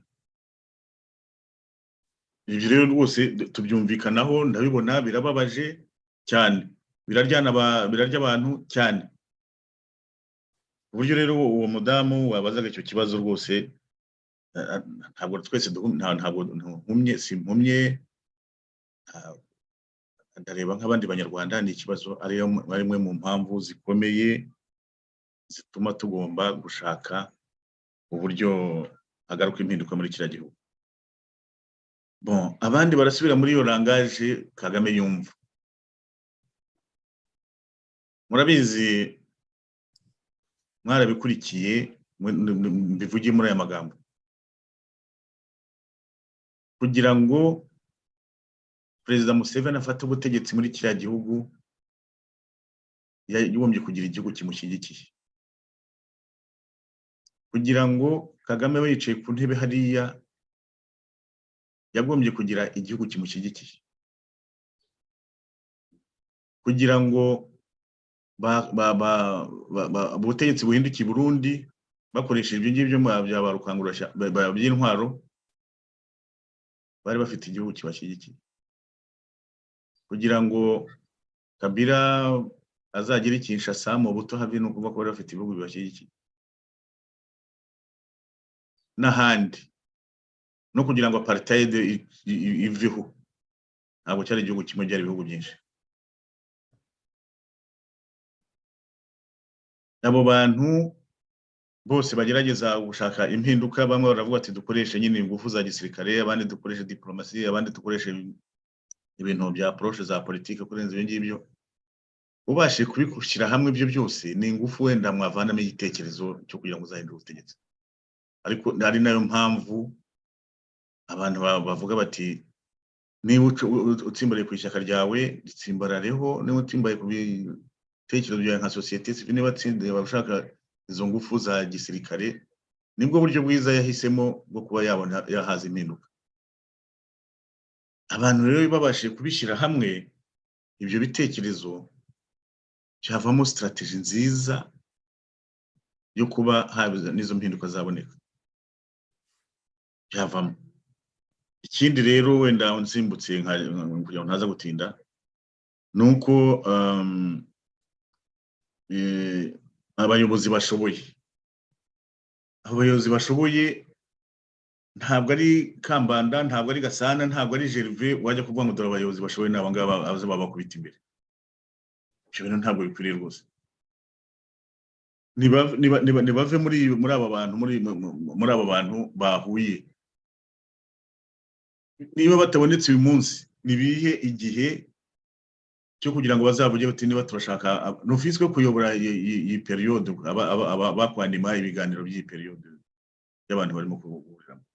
Ibyo rero rwose tubyumvikanaho, ndabibona birababaje cyane, birarya abantu cyane. Uburyo rero uwo mudamu wabazaga icyo kibazo rwose ntabwo twese ntabwo simpumye, ndareba nk'abandi Banyarwanda. Ni ikibazo ari imwe mu mpamvu zikomeye zituma tugomba gushaka uburyo hagaruka impinduka muri kiriya gihugu. Bon, abandi barasubira muri iyo langage Kagame yumva. Murabizi, mwarabikurikiye, mbivugiye muri aya magambo. Kugira ngo Perezida Museveni afate ubutegetsi muri kiriya gihugu, yagombye kugira igihugu kimushyigikiye. Kugira ngo Kagame we yicaye ku ntebe hariya, yagombye kugira igihugu kimushyigikiye. Kugira ngo ubutegetsi buhindukiye Burundi bakoresheje ibyo ngibyo bya barukangurasha by'intwaro, bari bafite igihugu kibashyigikiye. Kugira ngo Kabila azagira Kinshasa mu buto have no kuva ko bari bafite ibihugu bibashyigikiye n'ahandi, no kugira ngo apartheid iveho. Ntabwo cyari igihugu kimwe, byari ibihugu byinshi. Abo bantu bose bagerageza gushaka impinduka, bamwe baravuga ati dukoreshe nyine ingufu za gisirikare, abandi dukoreshe diplomasi, abandi dukoreshe ibintu bya approche za politike kurenza ibyo ngibyo. Ubashe kubishyira hamwe ibyo byose ni ingufu wenda mwavanamo igitekerezo cyo kugira ngo uzahindure ubutegetsi. Ariko ari nayo mpamvu abantu bavuga bati niba utsimbaraye ku ishyaka ryawe ritsimbarareho, niba utsimbaye ku bitekerezo byawe nka societe civile, niba batsindiye bashaka izo ngufu za gisirikare, nibwo buryo bwiza yahisemo bwo kuba yabona yahaza impinduka. Abantu rero babashije kubishyira hamwe ibyo bitekerezo, cyavamo strategy nziza yo kuba habiza n'izo mpinduka zaboneka. byavamo. Ikindi rero wenda nsimbutse kugira ngo ntaza gutinda nuko abayobozi bashoboye ntabwo ari Kambanda, ntabwo ari Gasana, ntabwo ari Gervais wajya kuvuga ngo dore abayobozi bashoboye naba ngaba abaze babakubita imbere. Ibyo bintu ntabwo bikwiriye rwose. Nibave muri aba bantu bahuye. Niba batabonetse uyu munsi nibihe igihe cyo kugira ngo bazavuge bati niba turashaka n'ufiswe kuyobora iyi periode bakwanima ibiganiro by'iyi periode y'abantu barimo kuburiramo.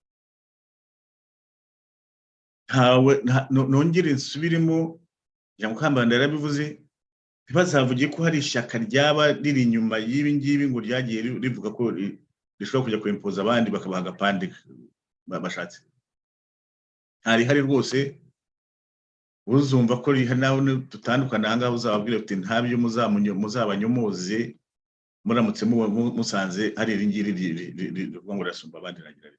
Nongere nsubiremo ya Kambanda yarabivuze, ntibazavuge ko hari ishyaka ryaba riri inyuma y'ibi ngibi ngo ryagiye rivuga ko rishobora kujya kwimpoza abandi bakabaha agapande bashatse. Hari rwose uzumva ko nawe tutandukana ahangaha uzababwira uti ntabyo muzabanyomoze muramutse musanze hari iringiri rivuga ngo rasumba abandi nagira.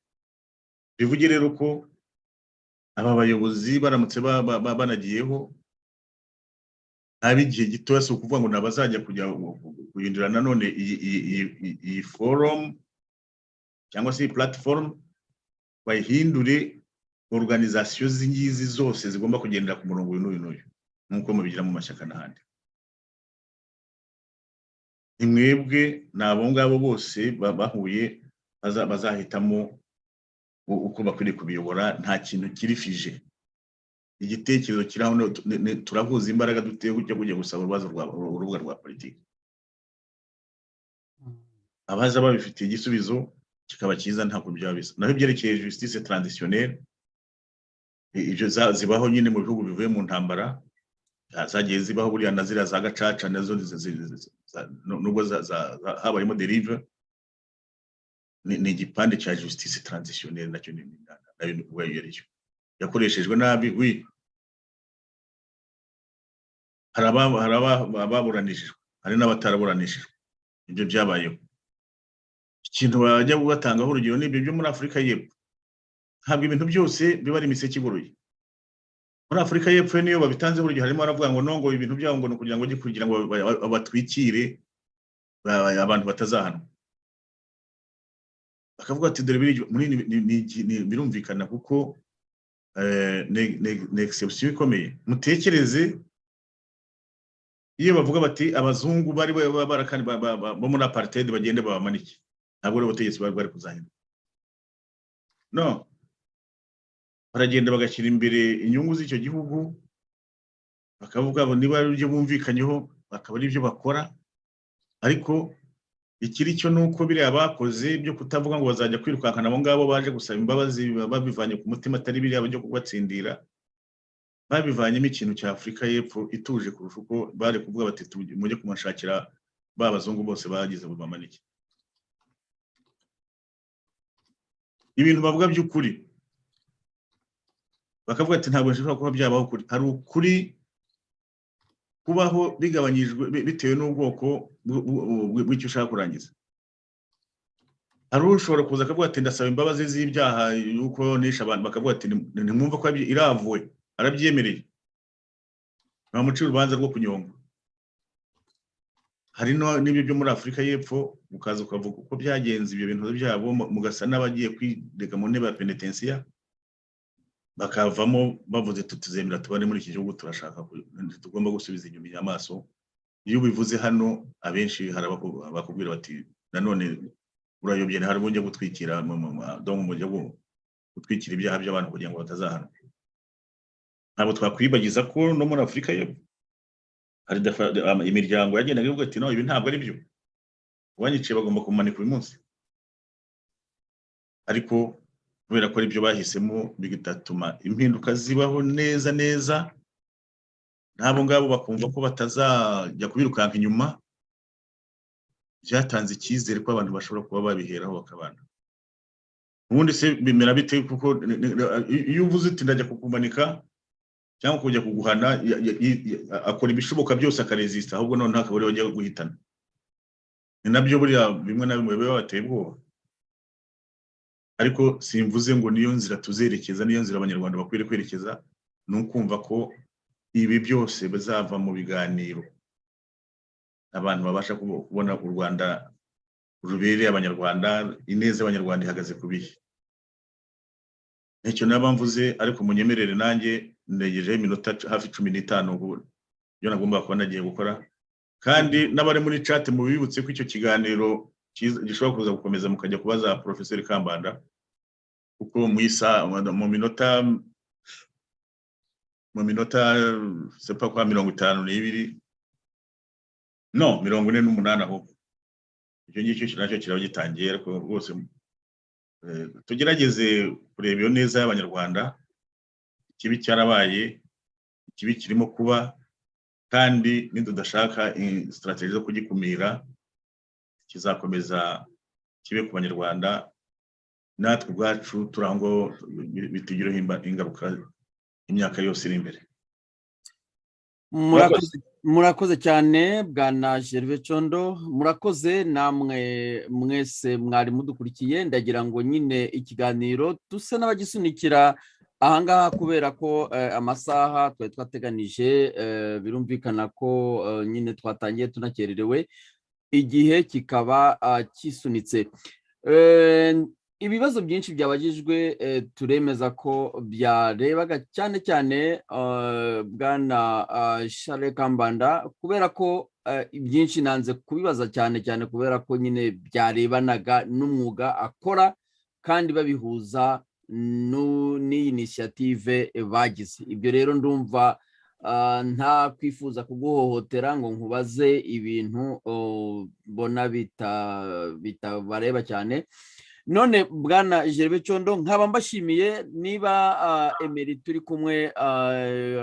Bivuge rero ko aba bayobozi baramutse banagiyeho igihe gitoya si ukuvuga ngo nabazajya kujya guhindura nanone iyi forum cyangwa se iyi platform bayihindure organisation zingizi zose zigomba kugendera ku murongo n'uyu nkuko mubigira mu mashyaka n'ahandi. Imwebwe nabo ngabo bose bahuye bazahitamo uko bakwiriye kubiyobora, nta kintu kirifije. Igitekerezo kiraho turahuza imbaraga duteye kujya gusaba urubuga rwa politiki. Abaza babifitiye igisubizo kikaba cyiza ntabwo byabisa. Naho byerekeye justice transitionnelle ibyo zibaho nyine mu bihugu bivuye mu ntambara, zagiye zibaho buriya na ziriya za gacaca nazo nubwo habayemo derive, ni igipande cya justice transitionnelle nacyo nayo yariyo yakoreshejwe nabi. Hari ababuranishijwe, hari n'abataraburanishijwe. Ibyo byabayeho. Ikintu bajya gutangaho urugero n'ibyo byo muri Afurika y'Epfo. Ntabwo ibintu byose biba ari imiseke igoroye. Muri Afurika y'Epfo niyo babitanze buryo harimo baravuga ngo nongo ibintu byabo ngo kugira ngo abatwikire abantu batazahanwa. Bakavuga ati dore birumvikana kuko ni exception ikomeye. Mutekereze iyo bavuga bati abazungu bari barakani bo muri apartheid bagende babamanike, ntabwo ari ubutegetsi bari kuzahindura. No, baragenda bagashyira imbere inyungu z'icyo gihugu, bakavuga ngo niba ari byo bumvikanyeho bakaba ari byo bakora. Ariko ikiri cyo nuko biriya bakoze byo kutavuga ngo bazajya kwirukankana abo ngabo baje gusaba imbabazi babivanye ku mutima atari biriya byo kubatsindira, babivanyemo ikintu cya Afurika y'Epfo ituje kurusha uko bari kuvuga bati mujye kumashakira babazungu bose bagize bubamanike. Ibintu bavuga by'ukuri bakavuga ati ntabwo nshobora kuba byabaho ukuri. Hari ukuri kubaho bigabanyijwe bitewe n'ubwoko bw'icyo ushaka kurangiza. Hari ushobora kuza akavuga ati ndasaba imbabazi z'ibyaha yuko nisha abantu, bakavuga ati ntimwumva ko iravuwe, arabyemereye, bamucira urubanza rwo kunyonga. Hari n'ibyo byo muri Afurika y'Epfo ukaza ukavuga uko byagenze ibyo bintu byabo, mugasa n'abagiye kwidega mu ntebe ya penitensiya, bakavamo bavuze tutuzemera tubane muri iki gihugu, turashaka tugomba gusubiza inyuma amaso. Iyo ubivuze hano abenshi bakubwira bati nanone urayobye, hari ubujya gutwikira gutwikira ibyaha by'abantu kugira ngo batazahana. Ntabwo twakwibagiza ko no muri Afurika y'Epfo hari imiryango yagendaga ivuga ati no, ibi ntabwo ari byo, wanyiciye bagomba kumanika uyu munsi. Ariko kubera ko ari byo bahisemo bigatuma impinduka zibaho neza, nabo ngabo bakumva ko batazajya kubirukanka inyuma, byatanze icyizere ko abantu bashobora kuba babiheraho bakabana. Ubundi se bimera bite? Kuko iyo uvuze uti ndajya kukumanika cyangwa kujya kuguhana, akora ibishoboka byose akaresista, ahubwo none ntakabure bajya guhitana. Ni nabyo buriya bimwe na bimwe biba bateye ubwoba. ariko simvuze ngo niyo nzira tuzerekeza, niyo nzira abanyarwanda bakwiriye kwerekeza, ni ukumva ko ibi byose bizava mu biganiro, abantu babasha kubona u Rwanda rubereye abanyarwanda, ineza y'abanyarwanda ihagaze ku bihe. Nicyo naba mvuze, ariko munyemerere nanjye ndegejeho iminota hafi 15 ubu yo nagomba kuba nagiye gukora, kandi n'abari muri chat mubibutse ko icyo kiganiro gishobora kuza gukomeza mukajya kubaza Professeur Kambanda, kuko mu minota sepa kwa 52 no 48 aho icyo ngicyo nacyo kiraba gitangiye, ariko bose tugerageze kureba iyo neza y'abanyarwanda, ikibi cyarabaye, ikibi kirimo kuba, kandi nidudashaka strategy zo kugikumira kizakomeza kibe ku banyarwanda, natwe ubwacu turango bitugireho ingaruka imyaka yose iri imbere. Murakoze cyane bwana Gervais Condo, murakoze namwe mwese mwari mudukurikiye. Ndagira ngo nyine ikiganiro tuse n'abagisunikira ahangaha kubera ko amasaha twari twateganije birumvikana ko nyine twatangiye tunakererewe, igihe kikaba kisunitse. Ibibazo byinshi byabajijwe turemeza ko byarebaga cyane cyane bwana Charles Kambanda, kubera ko byinshi nanze kubibaza cyane cyane kubera ko nyine byarebanaga n'umwuga akora, kandi babihuza n'iyi initiative bagize. Ibyo rero ndumva nta kwifuza kuguhohotera ngo nkubaze ibintu bona bitabareba cyane. None bwana Gervais Condo, nkaba mbashimiye. Niba Emery turi kumwe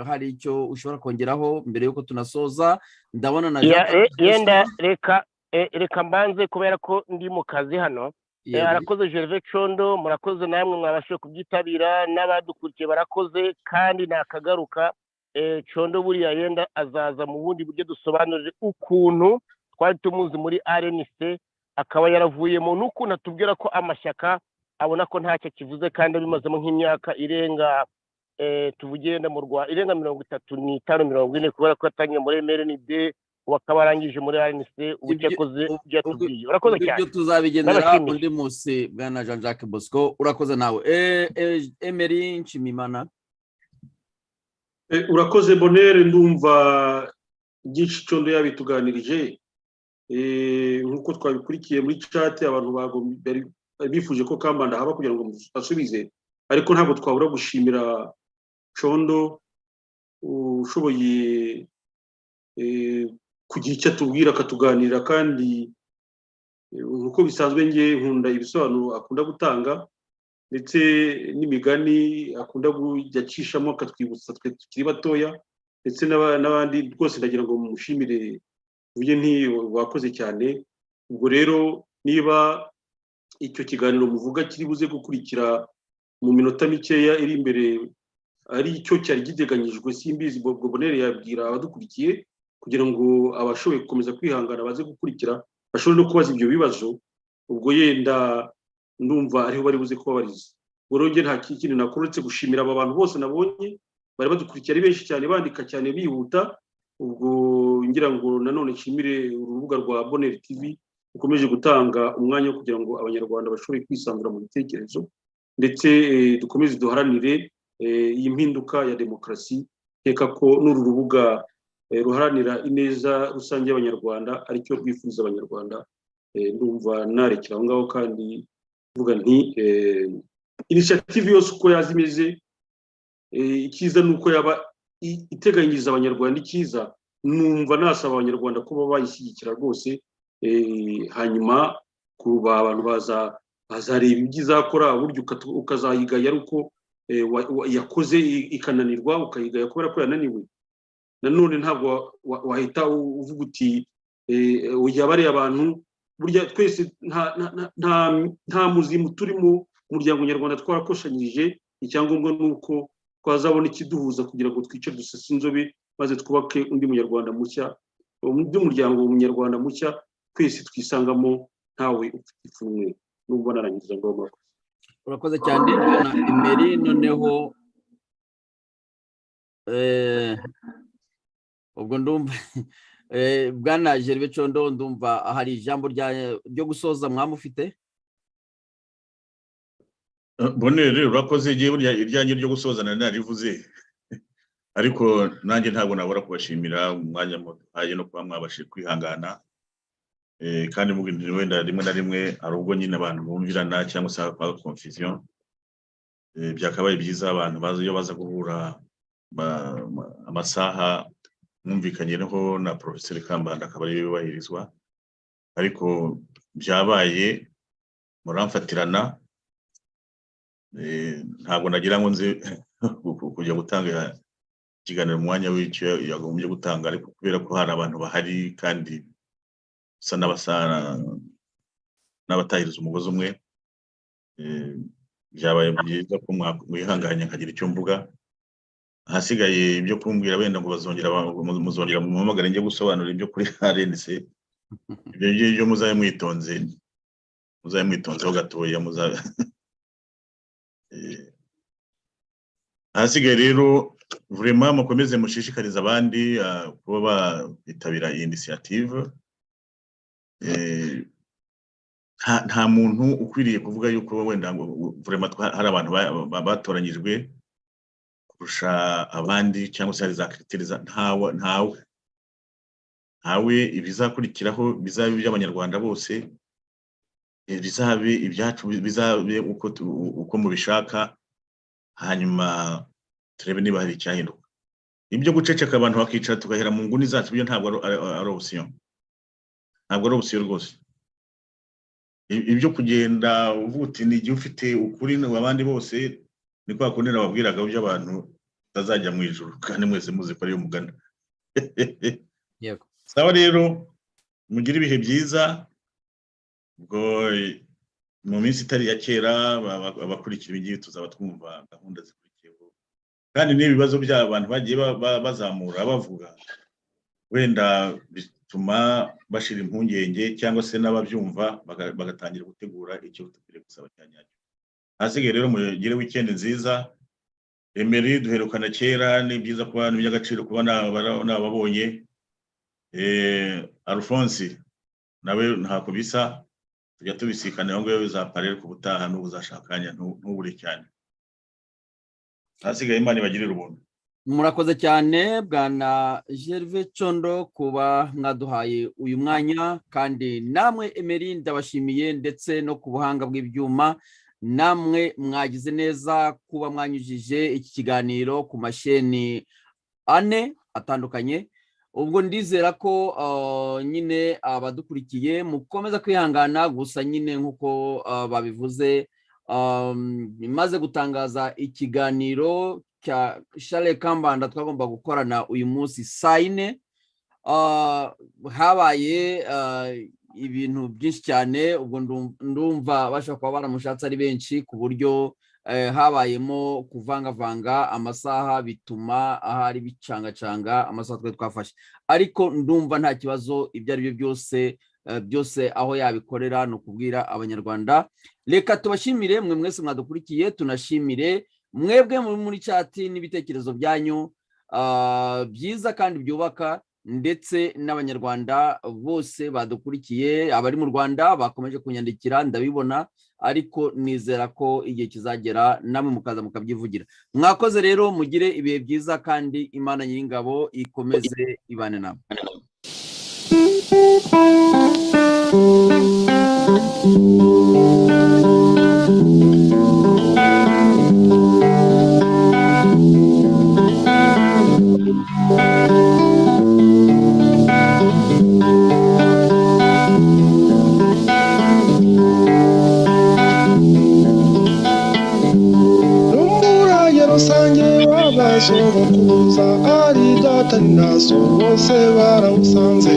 hari icyo ushobora kongeraho mbere yuko tunasoza? Ndabona na yenda reka mbanze kubera ko ndi mu kazi hano. Arakoze Gervais Condo, murakoze namwe mwabashe kubyitabira, n'abadukurikiye barakoze, kandi nakagaruka Condo buriya yenda azaza mu bundi buryo dusobanurire ukuntu twari tumuzi muri RNC, akaba yaravuyemo, n'ukuntu atubwira ko amashyaka abona ko ntacyo kivuze, kandi bimazemo nk'imyaka irenga tuvugenda mu Rwanda irenga 35-40, kubera ko yatangiye muri MRND wakaba arangije muri RNC. Ubucyakoze byatubwiye, urakoze cyane. Ibyo tuzabigendera undi munsi bwana Jean Jacques Bosco. Urakoze nawe. Emery Nshimimana. Urakoze Bonheur, ndumva byinshi Condo yabituganirije. Nkuko twabikurikiye muri chat, abantu bifuje ko Kambanda haba kugira ngo asubize, ariko ntabwo twabura gushimira Condo ushoboye kugira icyo atubwira akatuganira, kandi nkuko bisanzwe nge nkunda ibisobanuro akunda gutanga, ndetse n'imigani akunda kujyacishamo akatwibutsa twe tukiri batoya, ndetse n'abandi rwose ndagira ngo mumushimire uburyo wakoze cyane. Ubwo rero niba icyo kiganiro muvuga kiri buze gukurikira mu minota mikeya iri imbere ari icyo cyari giteganyijwe, simbizi Bonheur yabwira abadukurikiye kugira ngo abashoboye gukomeza kwihangana baze gukurikira, bashobore no kubaza ibyo bibazo. Ubwo yenda ndumva ariho bari buze kubabariza. Ubwo rero nta kintu nakora uretse gushimira aba bantu bose nabonye bari badukurikiye ari benshi cyane, bandika cyane bihuta. Ubwo ngira ngo nanone nshimire urubuga rwa Bonheur TV ukomeje gutanga umwanya wo kugira ngo abanyarwanda bashobore kwisanzura mu bitekerezo, ndetse dukomeze duharanire iyi mpinduka ya demokarasi. Reka ko n'uru rubuga ruharanira ineza rusange y'abanyarwanda aricyo rwifuza abanyarwanda. Ndumva narekera aho ngaho, kandi mvuga nti initiative yose uko yazimeze, icyiza nuko yaba iteganyiriza abanyarwanda icyiza. Numva nasaba abanyarwanda ko baba bayishyigikira rwose, hanyuma kuba abantu bazareba ibyo izakora, buryo ukazayigaya ari uko yakoze ikananirwa, ukayigaya kubera ko yananiwe. Nanone ntabwo wahita uvuga uti yaba ari abantu, burya twese nta muzimu turi mu muryango nyarwanda twarakoshanyije. Icyangombwa ni uko twazabona ikiduhuza kugira ngo twice dusese inzobe, maze twubake undi munyarwanda mushya, undi muryango umunyarwanda mushya twese twisangamo, ntawe ufite ipfunwe. Numva narangiza ngo urakoze cyane bwana Emery. Noneho ubwo ndumva bwana Gervais Condo, ndumva hari ijambo ryo gusoza mwamufite. Bonere urakoze, igihe burya iryanjye ryo gusozana narivuze, ariko nanjye ntabwo nabura kubashimira umwanya muhaye no kuba mwabashije kwihangana, kandi mu bintu wenda rimwe na rimwe ari ubwo nyine abantu bumvirana cyangwa se hakaba confusion, byakabaye byiza abantu iyo baza guhura amasaha mwumvikanyeho na Professeur Kambanda akaba ari yubahirizwa, ariko byabaye muramfatirana, ntabwo nagira ngo nze kujya gutanga ikiganiro mu mwanya w'icyo yagombye gutanga, ariko kubera ko hari abantu bahari kandi usa n'abatahiriza umugozi umwe, byabaye byiza ko mwihanganye nkagira icyo mvuga. Hasigaye ibyo kumbwira wenda ngo muzongera mu mpamagara njye gusobanura ibyo kuri RNC, ibyo muzaye mwitonzeho gatoya. Hasigaye rero vraiment mukomeze mushishikariza abandi kuba bitabira iyi initiative. Nta muntu ukwiriye kuvuga yuko wenda ngo vraiment hari abantu batoranyijwe kurusha abandi cyangwa se hari za critères ntawe. Ibizakurikiraho bizabe iby'abanyarwanda bose, bizabe ibyacu, bizabe uko mubishaka, hanyuma turebe niba hari icyahinduka. Ibyo guceceka abantu bakicara tugahera mu nguni zacu, byo ntabwo ari option, ntabwo ari option rwose. Ibyo kugenda uvuti ni igihe ufite ukuri abandi bose, ni kwa kundi nababwiraga byo abantu bazajya mu ijuru kandi mwese muzi ko ari umuganda. Yego, sawa rero, mugire ibihe byiza. Ubwo mu minsi itari ya kera abakurikira igihe tuzaba twumva gahunda zikurikiyeho, kandi n'ibibazo by'abantu bagiye bazamura bavuga, wenda bituma bashira impungenge cyangwa se n'ababyumva bagatangira gutegura icyo tukwiriye gusaba cyanyacyo. Hasigaye rero mugire weekend nziza. Emery duherukana kera, ni byiza kuba by'agaciro kuba nababonye. Alphonse nawe ntako bisa, tujya tubisikana ngo yewe zaparere ku butaha n'ubuzashakanya ntubure cyane. Hasigaye Imana ibagirire ubuntu. Murakoze cyane bwana Gervais Condo kuba mwaduhaye uyu mwanya, kandi namwe Emery ndabashimiye, ndetse no ku buhanga bw'ibyuma namwe mwagize neza kuba mwanyujije iki kiganiro ku masheni 4 atandukanye. Ubwo ndizera ko nyine abadukurikiye mukomeza kwihangana, gusa nyine nkuko babivuze, maze gutangaza ikiganiro cya Charles Kambanda twagomba gukorana uyu munsi saa 4, habaye ibintu byinshi cyane. Ubwo ndumva bashobora kuba baramushatse ari benshi, ku buryo habayemo kuvangavanga amasaha, bituma ahari bicangacanga amasaha twe twafashe, ariko ndumva nta kibazo. Ibyo ari byo byose aho yabikorera no kubwira abanyarwanda. Reka tubashimire mwe mwese mwadukurikiye, tunashimire mwebwe muri chat n'ibitekerezo byanyu byiza kandi byubaka, ndetse n'abanyarwanda bose badukurikiye. Abari mu Rwanda bakomeje kunyandikira, ndabibona, ariko nizera ko igihe kizagera namwe mukaza mukabyivugira. Mwakoze rero, mugire ibihe byiza, kandi Imana Nyiringabo ikomeze ibane namwe. Sogokuza ari data na so bose barawusanze,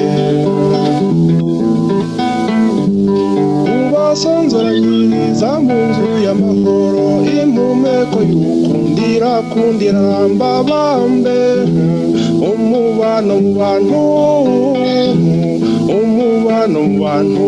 ubasonzoranyiriza mu nzu y'amahoro, impumeko y'ukundira mbabambe, umubano mu bantu, umubano mu bantu.